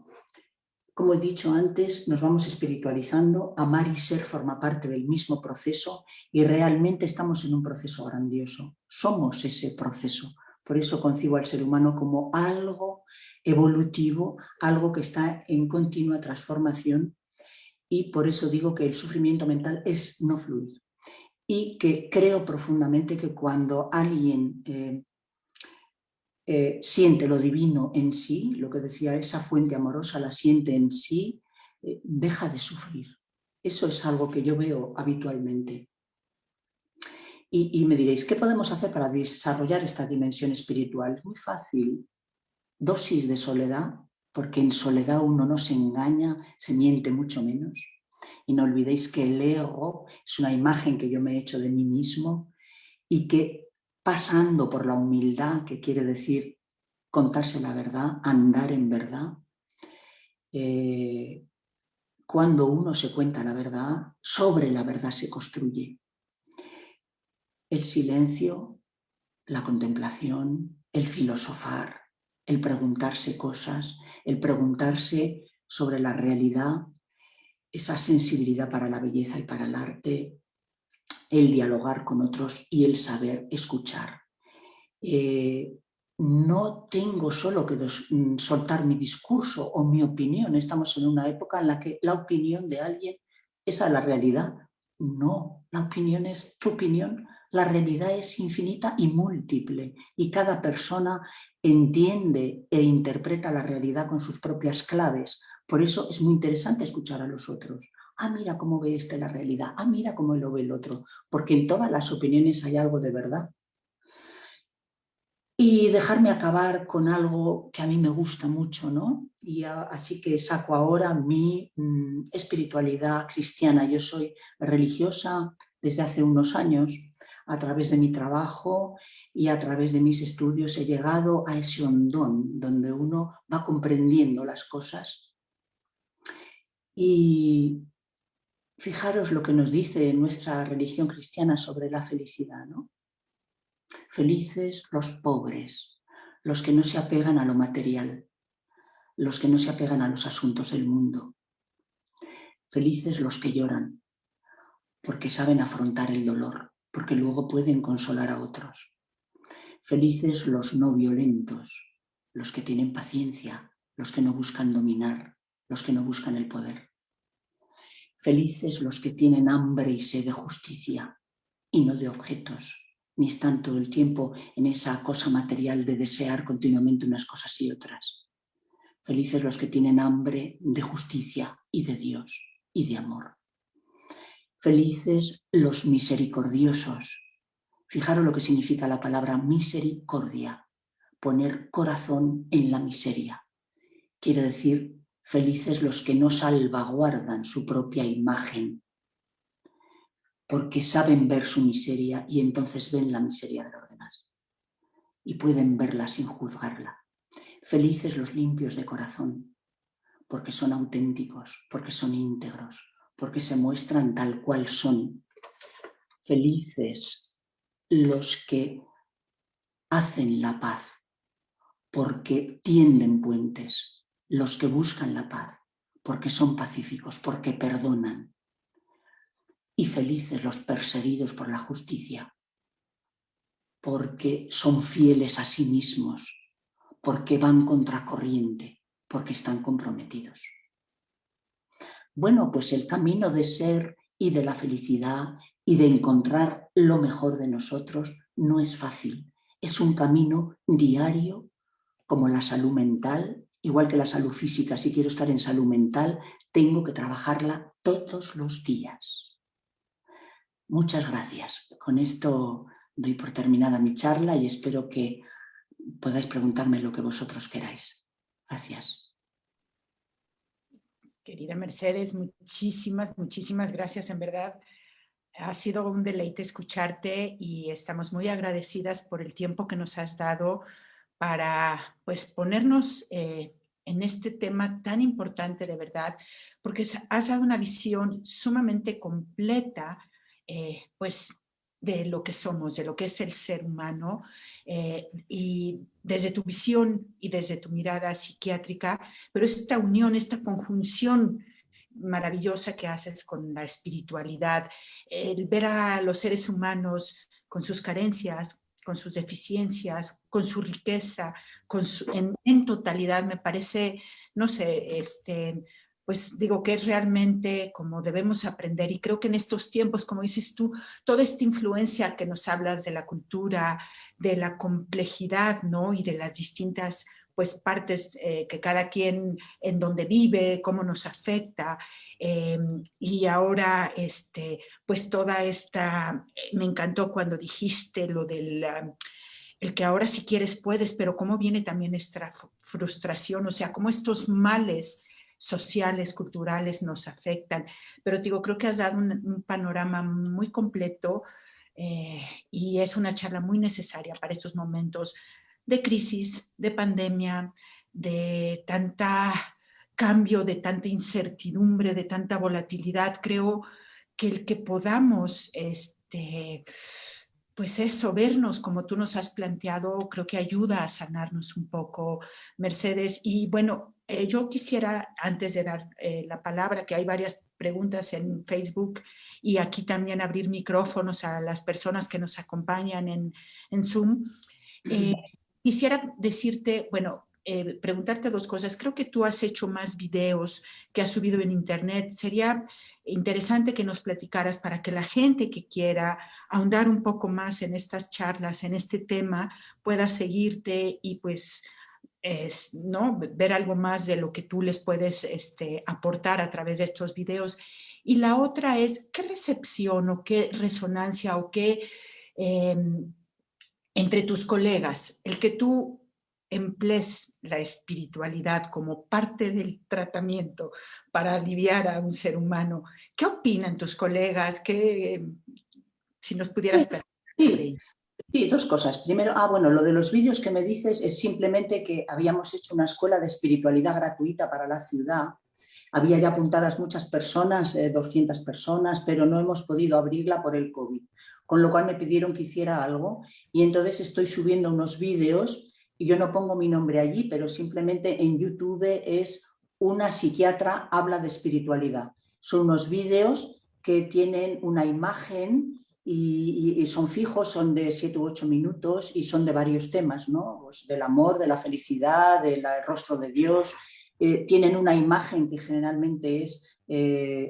Como he dicho antes, nos vamos espiritualizando, amar y ser forma parte del mismo proceso y realmente estamos en un proceso grandioso. Somos ese proceso. Por eso concibo al ser humano como algo evolutivo, algo que está en continua transformación y por eso digo que el sufrimiento mental es no fluir. Y que creo profundamente que cuando alguien siente lo divino en sí, lo que decía, esa fuente amorosa la siente en sí, deja de sufrir. Eso es algo que yo veo habitualmente. Y me diréis, ¿qué podemos hacer para desarrollar esta dimensión espiritual? Muy fácil, dosis de soledad, porque en soledad uno no se engaña, se miente mucho menos. Y no olvidéis que el ego es una imagen que yo me he hecho de mí mismo y que pasando por la humildad, que quiere decir contarse la verdad, andar en verdad. Cuando uno se cuenta la verdad, sobre la verdad se construye. El silencio, la contemplación, el filosofar, el preguntarse cosas, el preguntarse sobre la realidad, esa sensibilidad para la belleza y para el arte, el dialogar con otros y el saber escuchar. No tengo solo que soltar mi discurso o mi opinión. Estamos en una época en la que la opinión de alguien es a la realidad. No, la opinión es tu opinión. La realidad es infinita y múltiple y cada persona entiende e interpreta la realidad con sus propias claves. Por eso es muy interesante escuchar a los otros. Ah, mira cómo ve este la realidad. Ah, mira cómo lo ve el otro. Porque en todas las opiniones hay algo de verdad. Y dejarme acabar con algo que a mí me gusta mucho, ¿no? Y así que saco ahora mi espiritualidad cristiana. Yo soy religiosa desde hace unos años. A través de mi trabajo y a través de mis estudios he llegado a ese hondón donde uno va comprendiendo las cosas. Y fijaros lo que nos dice nuestra religión cristiana sobre la felicidad, ¿no? Felices los pobres, los que no se apegan a lo material, los que no se apegan a los asuntos del mundo. Felices los que lloran, porque saben afrontar el dolor, porque luego pueden consolar a otros. Felices los no violentos, los que tienen paciencia, los que no buscan dominar, los que no buscan el poder. Felices los que tienen hambre y sed de justicia y no de objetos, ni están todo el tiempo en esa cosa material de desear continuamente unas cosas y otras. Felices los que tienen hambre de justicia y de Dios y de amor. Felices los misericordiosos. Fijaros lo que significa la palabra misericordia, poner corazón en la miseria. Quiere decir, felices los que no salvaguardan su propia imagen, porque saben ver su miseria y entonces ven la miseria de los demás y pueden verla sin juzgarla. Felices los limpios de corazón, porque son auténticos, porque son íntegros, porque se muestran tal cual son. Felices los que hacen la paz, porque tienden puentes, los que buscan la paz, porque son pacíficos, porque perdonan. Y felices los perseguidos por la justicia, porque son fieles a sí mismos, porque van contracorriente, porque están comprometidos. Bueno, pues el camino de ser y de la felicidad y de encontrar lo mejor de nosotros no es fácil. Es un camino diario, como la salud mental, igual que la salud física. Si quiero estar en salud mental, tengo que trabajarla todos los días. Muchas gracias. Con esto doy por terminada mi charla y espero que podáis preguntarme lo que vosotros queráis. Gracias. Querida Mercedes, muchísimas gracias, en verdad. Ha sido un deleite escucharte y estamos muy agradecidas por el tiempo que nos has dado para, pues, ponernos en este tema tan importante, de verdad, porque has dado una visión sumamente completa, pues, de lo que somos, de lo que es el ser humano, y desde tu visión y desde tu mirada psiquiátrica, pero esta unión, esta conjunción maravillosa que haces con la espiritualidad, el ver a los seres humanos con sus carencias, con sus deficiencias, con su riqueza, en totalidad, me parece, no sé, pues digo que es realmente como debemos aprender, y creo que en estos tiempos, como dices tú, toda esta influencia que nos hablas de la cultura, de la complejidad, ¿no? Y de las distintas, pues, partes que cada quien en donde vive, cómo nos afecta, y ahora, pues toda esta, me encantó cuando dijiste lo del el que ahora si quieres puedes, pero cómo viene también esta frustración, o sea, cómo estos males sociales, culturales nos afectan. Pero digo, creo que has dado un panorama muy completo, y es una charla muy necesaria para estos momentos de crisis, de pandemia, de tanta cambio, de tanta incertidumbre, de tanta volatilidad. Creo que el que podamos, pues eso, vernos como tú nos has planteado, creo que ayuda a sanarnos un poco, Mercedes. Y bueno, yo quisiera, antes de dar la palabra, que hay varias preguntas en Facebook y aquí también abrir micrófonos a las personas que nos acompañan en Zoom. Eh, Quisiera decirte, bueno, preguntarte dos cosas. Creo que tú has hecho más videos que has subido en internet. Sería interesante que nos platicaras para que la gente que quiera ahondar un poco más en estas charlas, en este tema, pueda seguirte y pues ¿no? Ver algo más de lo que tú les puedes aportar a través de estos videos. Y la otra es, ¿qué recepción o qué resonancia o qué eh, entre tus colegas, el que tú emplees la espiritualidad como parte del tratamiento para aliviar a un ser humano? ¿Qué opinan tus colegas? Si nos pudieras platicar sobre Sí, ello. sí, dos cosas. Primero, bueno, lo de los vídeos que me dices es simplemente que habíamos hecho una escuela de espiritualidad gratuita para la ciudad. Había ya apuntadas muchas personas, 200 personas, pero no hemos podido abrirla por el COVID. Con lo cual me pidieron que hiciera algo y entonces estoy subiendo unos vídeos y yo no pongo mi nombre allí, pero simplemente en YouTube es Una psiquiatra habla de espiritualidad. Son unos vídeos que tienen una imagen y son fijos, son de 7 u 8 minutos y son de varios temas, ¿no? Pues del amor, de la felicidad, del rostro de Dios. Tienen una imagen que generalmente es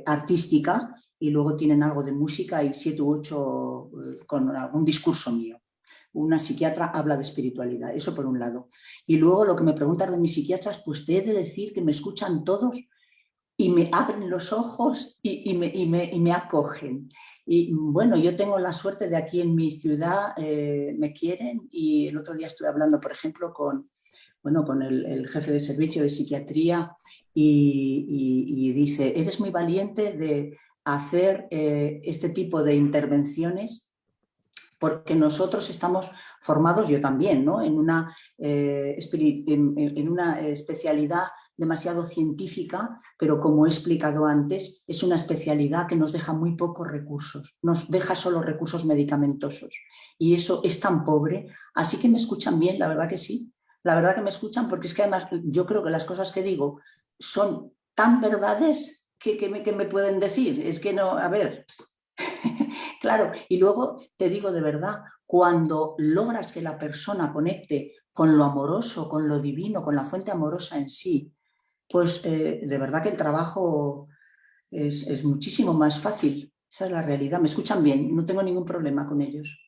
artística y luego tienen algo de música y 7 u 8 con algún discurso mío. Una psiquiatra habla de espiritualidad, eso por un lado. Y luego lo que me preguntas de mis psiquiatras, pues te he de decir que me escuchan todos y me abren los ojos y me acogen. Y bueno, yo tengo la suerte de aquí en mi ciudad, me quieren, y el otro día estuve hablando, por ejemplo, con el jefe de servicio de psiquiatría y dice, eres muy valiente de hacer este tipo de intervenciones porque nosotros estamos formados, yo también, ¿no? en una especialidad demasiado científica, pero como he explicado antes, es una especialidad que nos deja muy pocos recursos, nos deja solo recursos medicamentosos. Y eso es tan pobre, así que me escuchan bien, la verdad que sí. La verdad que me escuchan porque es que además yo creo que las cosas que digo son tan verdades que me pueden decir. Es que no, a ver, claro, y luego te digo de verdad, cuando logras que la persona conecte con lo amoroso, con lo divino, con la fuente amorosa en sí, pues de verdad que el trabajo es muchísimo más fácil. Esa es la realidad. Me escuchan bien, no tengo ningún problema con ellos.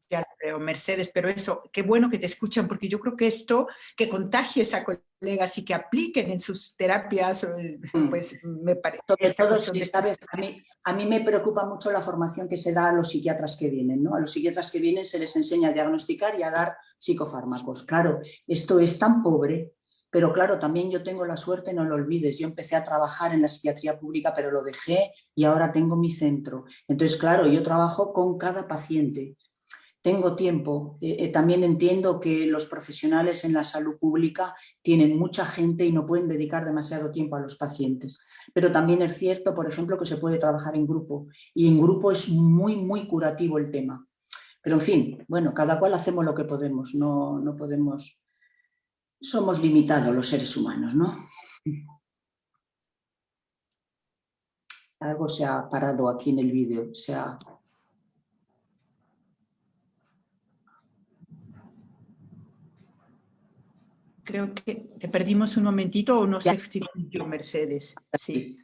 Ya lo creo, Mercedes, pero eso, qué bueno que te escuchan, porque yo creo que esto, que contagies a colegas y que apliquen en sus terapias, pues me parece. Sobre todo, si sabes, a mí me preocupa mucho la formación que se da a los psiquiatras que vienen, ¿no? A los psiquiatras que vienen se les enseña a diagnosticar y a dar psicofármacos. Claro, esto es tan pobre, pero claro, también yo tengo la suerte, no lo olvides, yo empecé a trabajar en la psiquiatría pública, pero lo dejé y ahora tengo mi centro. Entonces, claro, yo trabajo con cada paciente. Tengo tiempo. También entiendo que los profesionales en la salud pública tienen mucha gente y no pueden dedicar demasiado tiempo a los pacientes. Pero también es cierto, por ejemplo, que se puede trabajar en grupo y en grupo es muy, muy curativo el tema. Pero en fin, bueno, cada cual hacemos lo que podemos, no podemos, somos limitados los seres humanos, ¿no? Algo se ha parado aquí en el vídeo, Creo que te perdimos un momentito o no sé si yo, Mercedes. Sí.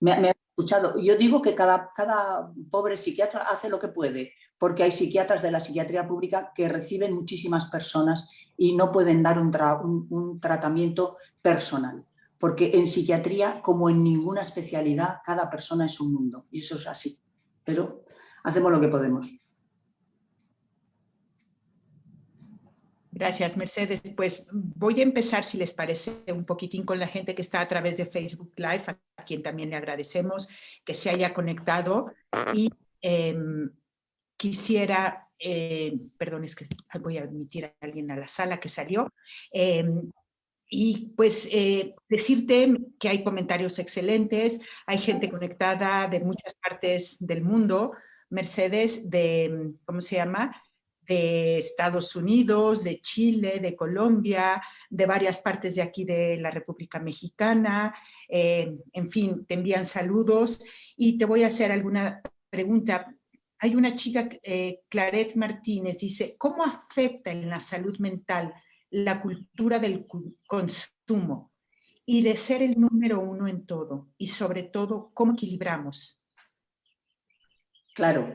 Me has escuchado. Yo digo que cada pobre psiquiatra hace lo que puede, porque hay psiquiatras de la psiquiatría pública que reciben muchísimas personas y no pueden dar un tratamiento personal, porque en psiquiatría, como en ninguna especialidad, cada persona es un mundo, y eso es así. Pero hacemos lo que podemos. Gracias, Mercedes. Pues voy a empezar, si les parece, un poquitín con la gente que está a través de Facebook Live, a quien también le agradecemos que se haya conectado. Y quisiera, perdón, es que voy a admitir a alguien a la sala que salió. Y pues decirte que hay comentarios excelentes, hay gente conectada de muchas partes del mundo. Mercedes, de, ¿cómo se llama? De Estados Unidos, de Chile, de Colombia, de varias partes de aquí de la República Mexicana. En fin, te envían saludos y te voy a hacer alguna pregunta. Hay una chica, Claret Martínez, dice, ¿cómo afecta en la salud mental la cultura del consumo y de ser el número uno en todo? Y sobre todo, ¿cómo equilibramos? Claro.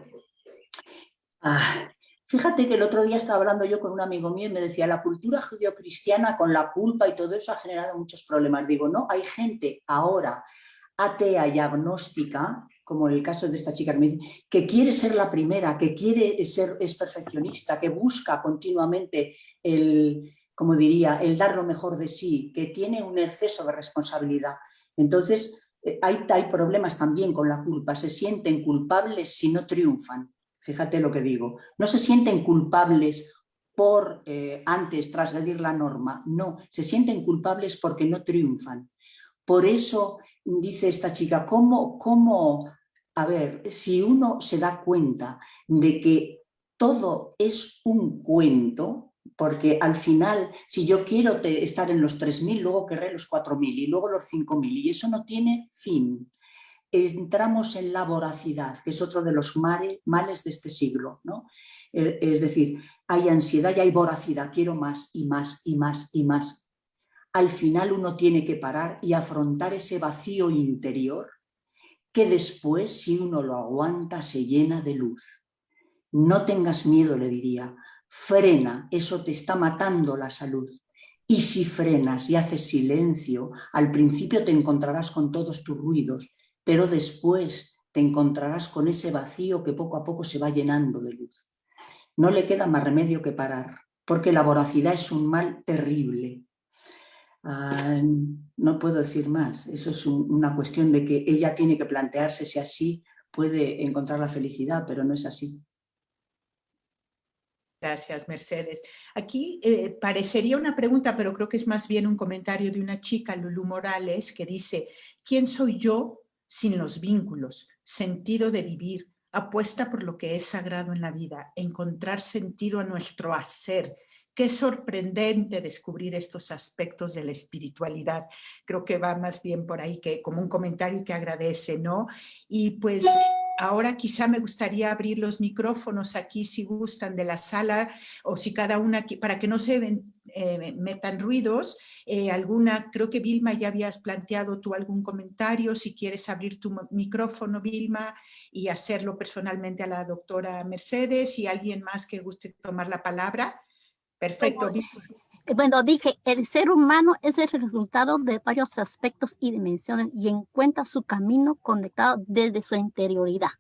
Fíjate que el otro día estaba hablando yo con un amigo mío y me decía, la cultura judeocristiana con la culpa y todo eso ha generado muchos problemas. Digo, no, hay gente ahora atea y agnóstica, como el caso de esta chica que quiere ser la primera, que quiere ser, es perfeccionista, que busca continuamente como diría, el dar lo mejor de sí, que tiene un exceso de responsabilidad. Entonces, hay problemas también con la culpa, se sienten culpables si no triunfan. Fíjate lo que digo, no se sienten culpables por antes transgredir la norma, no, se sienten culpables porque no triunfan. Por eso dice esta chica, a ver, si uno se da cuenta de que todo es un cuento, porque al final, si yo quiero estar en los 3.000, luego querré los 4.000 y luego los 5.000 y eso no tiene fin. Entramos en la voracidad, que es otro de los males de este siglo, ¿no? Es decir, hay ansiedad y hay voracidad, quiero más y más y más y más. Al final uno tiene que parar y afrontar ese vacío interior que después, si uno lo aguanta, se llena de luz. No tengas miedo, le diría, frena, eso te está matando la salud. Y si frenas y haces silencio, al principio te encontrarás con todos tus ruidos, pero después te encontrarás con ese vacío que poco a poco se va llenando de luz. No le queda más remedio que parar, porque la voracidad es un mal terrible. No puedo decir más, eso es una cuestión de que ella tiene que plantearse si así puede encontrar la felicidad, pero no es así. Gracias, Mercedes. Aquí parecería una pregunta, pero creo que es más bien un comentario de una chica, Lulú Morales, que dice, ¿quién soy yo sin los vínculos? Sentido de vivir, apuesta por lo que es sagrado en la vida, encontrar sentido a nuestro hacer. Qué sorprendente descubrir estos aspectos de la espiritualidad. Creo que va más bien por ahí que como un comentario que agradece, ¿no? Y pues ahora quizá me gustaría abrir los micrófonos aquí si gustan de la sala o si cada una, para que no se metan ruidos. Creo que Vilma ya habías planteado tú algún comentario, si quieres abrir tu micrófono, Vilma, y hacerlo personalmente a la doctora Mercedes, y alguien más que guste tomar la palabra. Perfecto. Bueno, dije, el ser humano es el resultado de varios aspectos y dimensiones y encuentra su camino conectado desde su interioridad.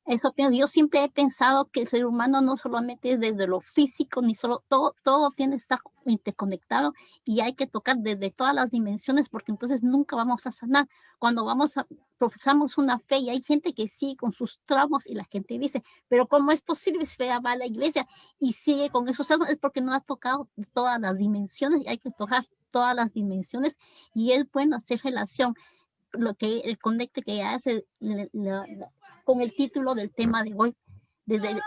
Eso pienso. Yo siempre he pensado que el ser humano no solamente es desde lo físico, ni solo todo tiene que estar interconectado y hay que tocar desde todas las dimensiones porque entonces nunca vamos a sanar. Cuando profesamos una fe y hay gente que sigue con sus traumas y la gente dice, pero ¿cómo es posible? Es fea, va a la iglesia y sigue con esos traumas, es porque no ha tocado todas las dimensiones y hay que tocar todas las dimensiones y es bueno hacer relación, el conecte que hace con el título del tema de hoy, desde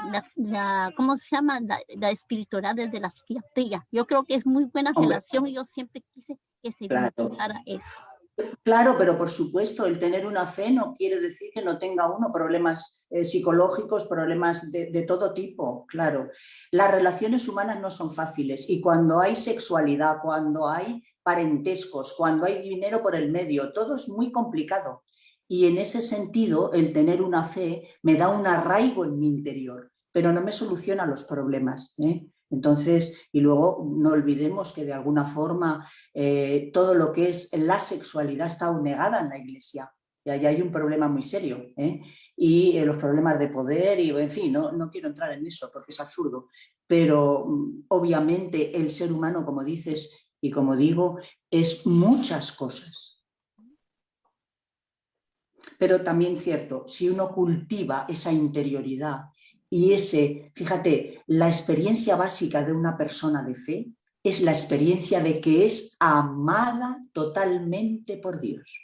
¿cómo se llama? La espiritualidad desde la psiquiatría. Yo creo que es muy buena relación y yo siempre quise que se vinculara eso. Claro, pero por supuesto, el tener una fe no quiere decir que no tenga uno problemas psicológicos, problemas de todo tipo, claro. Las relaciones humanas no son fáciles y cuando hay sexualidad, cuando hay parentescos, cuando hay dinero por el medio, todo es muy complicado. Y en ese sentido, el tener una fe me da un arraigo en mi interior, pero no me soluciona los problemas, ¿eh? Entonces, y luego no olvidemos que de alguna forma todo lo que es la sexualidad está negada en la Iglesia. Y ahí hay un problema muy serio, ¿eh? Y los problemas de poder, y en fin, no quiero entrar en eso porque es absurdo. Pero obviamente el ser humano, como dices y como digo, es muchas cosas. Pero también cierto, si uno cultiva esa interioridad y fíjate, la experiencia básica de una persona de fe es la experiencia de que es amada totalmente por Dios.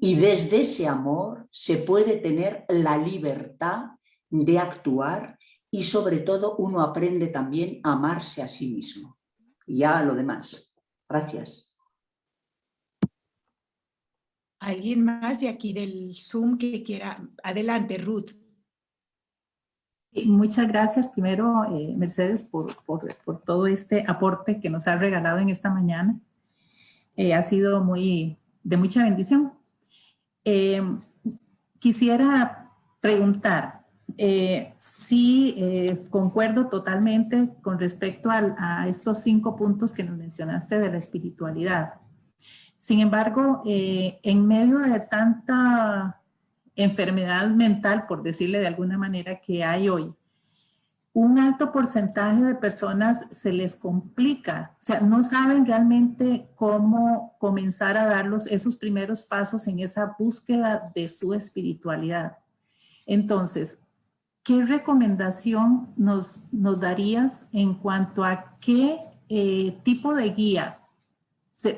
Y desde ese amor se puede tener la libertad de actuar y sobre todo uno aprende también a amarse a sí mismo. Y ya lo demás. Gracias. ¿Alguien más de aquí del Zoom que quiera? Adelante, Ruth. Muchas gracias primero, Mercedes, por todo este aporte que nos has regalado en esta mañana. Ha sido de mucha bendición. Quisiera preguntar si concuerdo totalmente con respecto a estos 5 puntos que nos mencionaste de la espiritualidad. Sin embargo, en medio de tanta enfermedad mental, por decirle de alguna manera, que hay hoy, un alto porcentaje de personas se les complica, o sea, no saben realmente cómo comenzar a dar esos primeros pasos en esa búsqueda de su espiritualidad. Entonces, ¿qué recomendación nos darías en cuanto a qué tipo de guía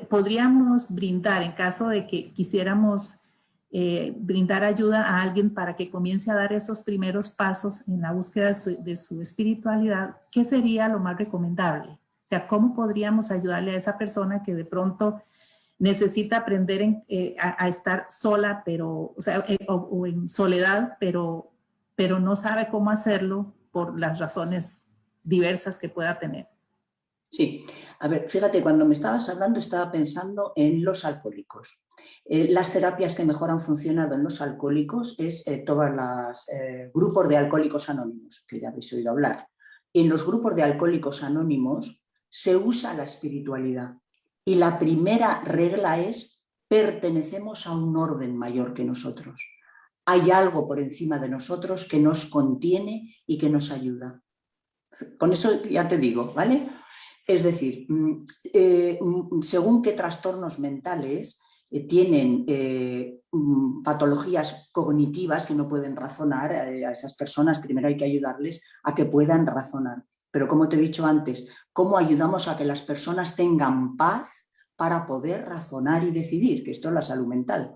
podríamos brindar en caso de que quisiéramos brindar ayuda a alguien para que comience a dar esos primeros pasos en la búsqueda de su espiritualidad? ¿Qué sería lo más recomendable? O sea, ¿cómo podríamos ayudarle a esa persona que de pronto necesita aprender a estar sola, pero, o en soledad, pero no sabe cómo hacerlo por las razones diversas que pueda tener? Sí, a ver, fíjate, cuando me estabas hablando estaba pensando en los alcohólicos. Las terapias que mejor han funcionado en los alcohólicos es todos los grupos de alcohólicos anónimos, que ya habéis oído hablar. En los grupos de alcohólicos anónimos se usa la espiritualidad y la primera regla es: pertenecemos a un orden mayor que nosotros. Hay algo por encima de nosotros que nos contiene y que nos ayuda. Con eso ya te digo, ¿vale? Es decir, según qué trastornos mentales tienen patologías cognitivas que no pueden razonar, a esas personas primero hay que ayudarles a que puedan razonar. Pero como te he dicho antes, ¿cómo ayudamos a que las personas tengan paz para poder razonar y decidir? Que esto es la salud mental.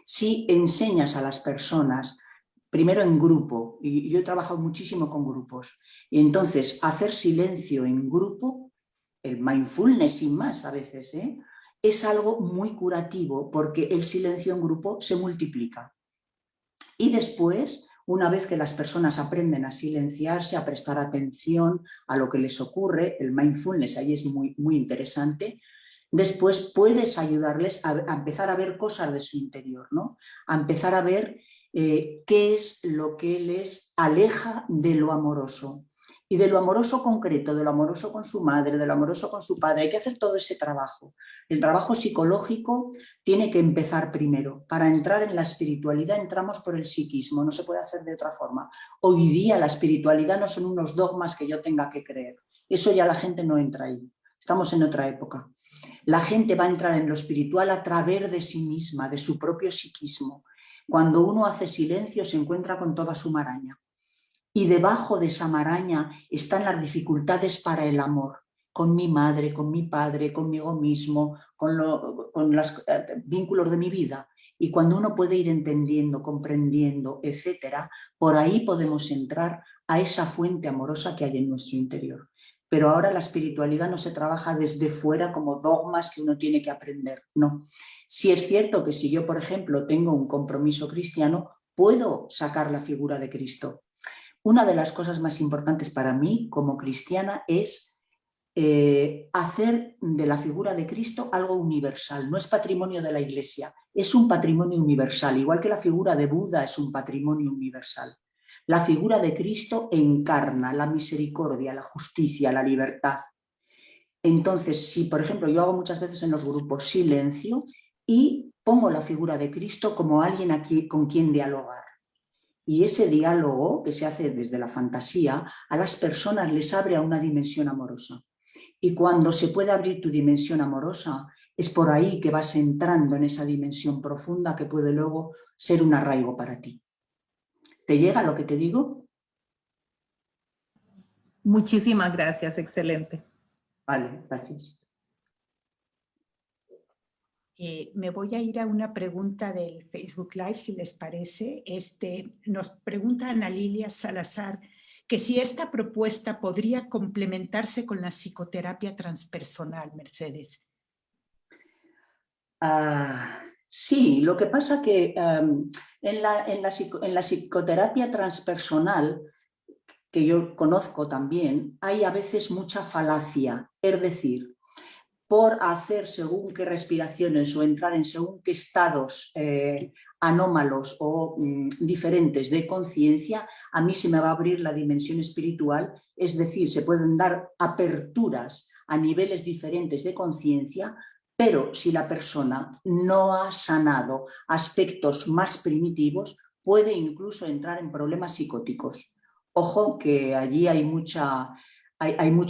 Si enseñas a las personas, primero en grupo, y yo he trabajado muchísimo con grupos, y entonces hacer silencio en grupo, el mindfulness sin más a veces, es algo muy curativo porque el silencio en grupo se multiplica. Y después, Una vez que las personas aprenden a silenciarse, a prestar atención a lo que les ocurre, el mindfulness ahí es muy, muy interesante, después puedes ayudarles a empezar a ver cosas de su interior, ¿no? A empezar a ver qué es lo que les aleja de lo amoroso. Y de lo amoroso concreto, de lo amoroso con su madre, de lo amoroso con su padre, hay que hacer todo ese trabajo. El trabajo psicológico tiene que empezar primero. Para entrar en la espiritualidad entramos por el psiquismo, no se puede hacer de otra forma. Hoy día la espiritualidad no son unos dogmas que yo tenga que creer. Eso ya la gente no entra ahí. Estamos en otra época. La gente va a entrar en lo espiritual a través de sí misma, de su propio psiquismo. Cuando uno hace silencio se encuentra con toda su maraña. Y debajo de esa maraña están las dificultades para el amor, con mi madre, con mi padre, conmigo mismo, con los vínculos de mi vida. Y cuando uno puede ir entendiendo, comprendiendo, etcétera, por ahí podemos entrar a esa fuente amorosa que hay en nuestro interior. Pero ahora la espiritualidad no se trabaja desde fuera como dogmas que uno tiene que aprender, no. Sí es cierto que si yo, por ejemplo, tengo un compromiso cristiano, puedo sacar la figura de Cristo. Una de las cosas más importantes para mí como cristiana es hacer de la figura de Cristo algo universal. No es patrimonio de la Iglesia, es un patrimonio universal, igual que la figura de Buda es un patrimonio universal. La figura de Cristo encarna la misericordia, la justicia, la libertad. Entonces, si por ejemplo yo hago muchas veces en los grupos silencio y pongo la figura de Cristo como alguien aquí con quien dialogar. Y ese diálogo que se hace desde la fantasía a las personas les abre a una dimensión amorosa. Y cuando se puede abrir tu dimensión amorosa, es por ahí que vas entrando en esa dimensión profunda que puede luego ser un arraigo para ti. ¿Te llega lo que te digo? Muchísimas gracias, excelente. Vale, gracias. Me voy a ir a una pregunta del Facebook Live, si les parece. Nos pregunta Ana Lilia Salazar que si esta propuesta podría complementarse con la psicoterapia transpersonal, Mercedes. Sí, lo que pasa que en la psicoterapia transpersonal, que yo conozco también, hay a veces mucha falacia, es decir, por hacer según qué respiraciones o entrar en según qué estados anómalos o diferentes de conciencia, a mí se me va a abrir la dimensión espiritual, es decir, se pueden dar aperturas a niveles diferentes de conciencia, pero si la persona no ha sanado aspectos más primitivos, puede incluso entrar en problemas psicóticos. Ojo que allí hay mucho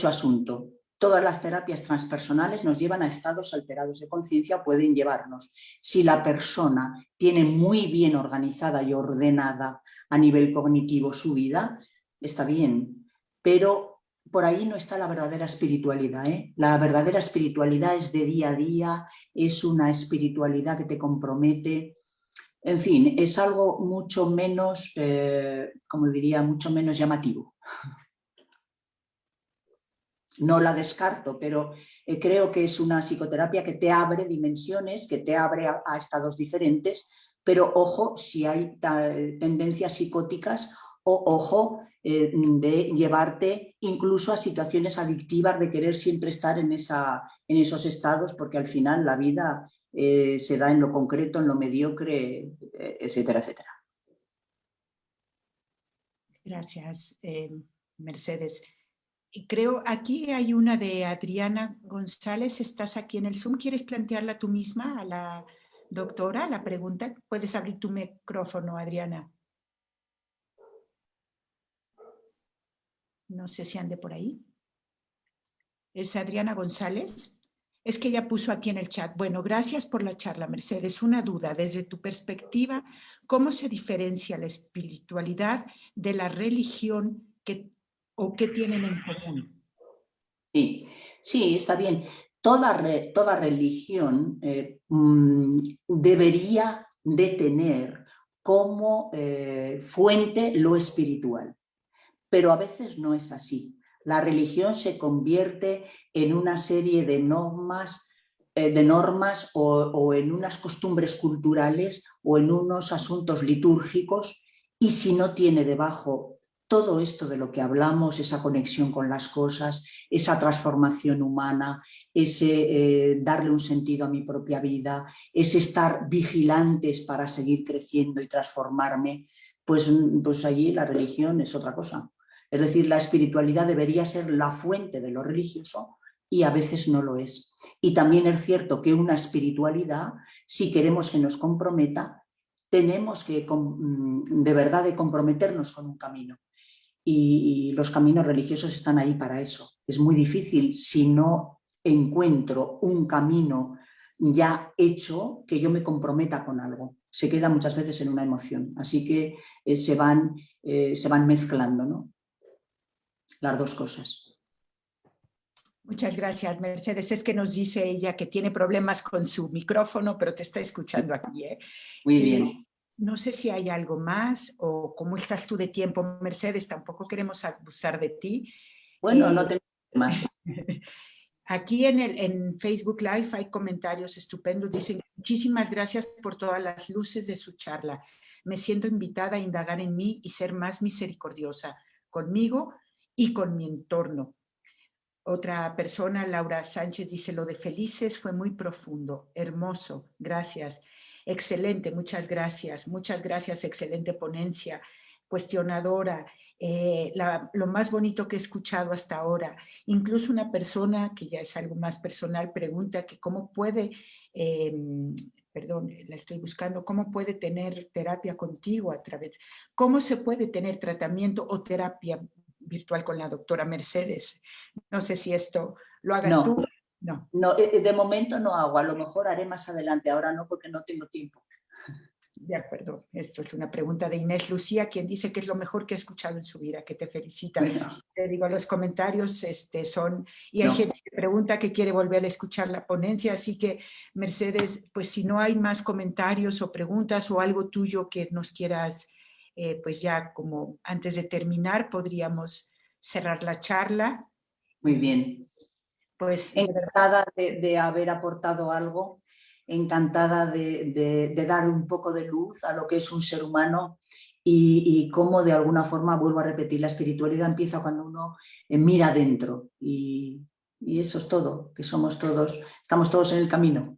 asunto. Todas las terapias transpersonales nos llevan a estados alterados de conciencia, pueden llevarnos. Si la persona tiene muy bien organizada y ordenada a nivel cognitivo su vida, está bien, pero por ahí no está la verdadera espiritualidad, ¿eh? La verdadera espiritualidad es de día a día, es una espiritualidad que te compromete. En fin, es algo mucho menos, como diría, mucho menos llamativo. No la descarto, pero creo que es una psicoterapia que te abre dimensiones, que te abre a estados diferentes, pero ojo si hay tendencias psicóticas o ojo de llevarte incluso a situaciones adictivas de querer siempre estar en esos estados, porque al final la vida se da en lo concreto, en lo mediocre, etcétera, etcétera. Gracias, Mercedes. Creo, aquí hay una de Adriana González. ¿Estás aquí en el Zoom? ¿Quieres plantearla tú misma a la doctora, la pregunta? Puedes abrir tu micrófono, Adriana. No sé si ande por ahí. ¿Es Adriana González? Es que ella puso aquí en el chat. Bueno, gracias por la charla, Mercedes. Una duda, desde tu perspectiva, ¿cómo se diferencia la espiritualidad de la religión o qué tienen en común? Sí, está bien. Toda religión debería de tener como fuente lo espiritual, pero a veces no es así. La religión se convierte en una serie de normas o en unas costumbres culturales o en unos asuntos litúrgicos y si no tiene debajo todo esto de lo que hablamos, esa conexión con las cosas, esa transformación humana, ese darle un sentido a mi propia vida, ese estar vigilantes para seguir creciendo y transformarme, pues allí la religión es otra cosa. Es decir, la espiritualidad debería ser la fuente de lo religioso y a veces no lo es. Y también es cierto que una espiritualidad, si queremos que nos comprometa, tenemos que de verdad de comprometernos con un camino. Y los caminos religiosos están ahí para eso. Es muy difícil si no encuentro un camino ya hecho que yo me comprometa con algo. Se queda muchas veces en una emoción. Así que se van mezclando, ¿no? Las dos cosas. Muchas gracias, Mercedes. Es que nos dice ella que tiene problemas con su micrófono, pero te está escuchando aquí, ¿eh? Muy bien. No sé si hay algo más o cómo estás tú de tiempo, Mercedes. Tampoco queremos abusar de ti. Bueno, no tengo más. Aquí en Facebook Live hay comentarios estupendos. Dicen, muchísimas gracias por todas las luces de su charla. Me siento invitada a indagar en mí y ser más misericordiosa conmigo y con mi entorno. Otra persona, Laura Sánchez, dice, lo de Felices fue muy profundo, hermoso, gracias. Excelente, muchas gracias, excelente ponencia, cuestionadora, lo más bonito que he escuchado hasta ahora. Incluso una persona, que ya es algo más personal, pregunta que cómo puede, perdón, la estoy buscando, cómo puede tener terapia contigo a través, cómo se puede tener tratamiento o terapia virtual con la doctora Mercedes. No sé si esto lo hagas tú. No, de momento no hago, a lo mejor haré más adelante, ahora no porque no tengo tiempo. De acuerdo, esto es una pregunta de Inés Lucía, quien dice que es lo mejor que ha escuchado en su vida, que te felicita. Bueno. Te digo, los comentarios son, y hay gente que pregunta que quiere volver a escuchar la ponencia, así que Mercedes, pues si no hay más comentarios o preguntas o algo tuyo que nos quieras, pues ya como antes de terminar, podríamos cerrar la charla. Muy bien. Pues encantada de haber aportado algo, encantada de dar un poco de luz a lo que es un ser humano y cómo de alguna forma, vuelvo a repetir, la espiritualidad empieza cuando uno mira adentro y eso es todo, que somos todos, estamos todos en el camino.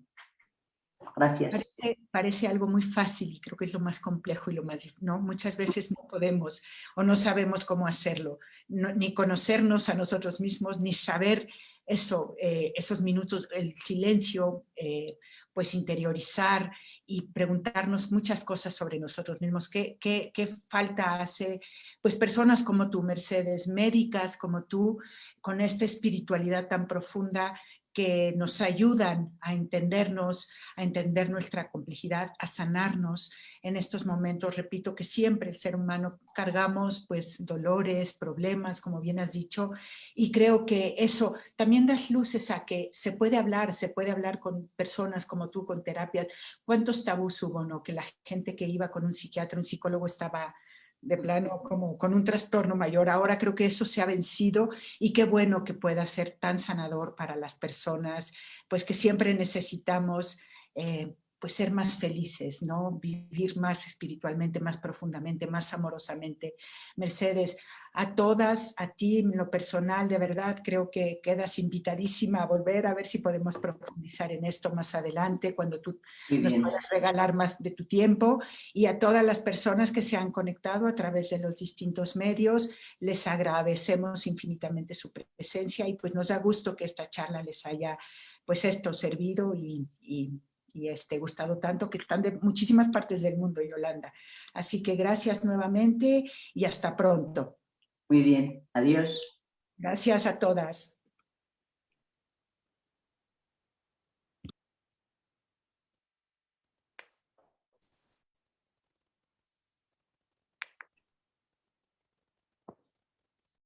Gracias. Parece algo muy fácil y creo que es lo más complejo y lo más, ¿no? Muchas veces no podemos o no sabemos cómo hacerlo, ni conocernos a nosotros mismos, ni saber eso, esos minutos, el silencio, pues interiorizar y preguntarnos muchas cosas sobre nosotros mismos. ¿Qué falta hace? Pues personas como tú, Mercedes, médicas como tú, con esta espiritualidad tan profunda que nos ayudan a entendernos, a entender nuestra complejidad, a sanarnos en estos momentos. Repito que siempre el ser humano cargamos pues dolores, problemas, como bien has dicho, y creo que eso también das luces a que se puede hablar con personas como tú, con terapias. ¿Cuántos tabús hubo, no? Que la gente que iba con un psiquiatra, un psicólogo estaba de plano como con un trastorno mayor. Ahora creo que eso se ha vencido y qué bueno que pueda ser tan sanador para las personas, pues que siempre necesitamos pues ser más felices, ¿no? Vivir más espiritualmente, más profundamente, más amorosamente. Mercedes, a todas, a ti en lo personal, de verdad, creo que quedas invitadísima a volver a ver si podemos profundizar en esto más adelante, cuando tú nos puedas regalar más de tu tiempo, y a todas las personas que se han conectado a través de los distintos medios, les agradecemos infinitamente su presencia y pues nos da gusto que esta charla les haya pues esto servido y gustado tanto, que están de muchísimas partes del mundo, Yolanda. Así que gracias nuevamente y hasta pronto. Muy bien, adiós. Gracias a todas.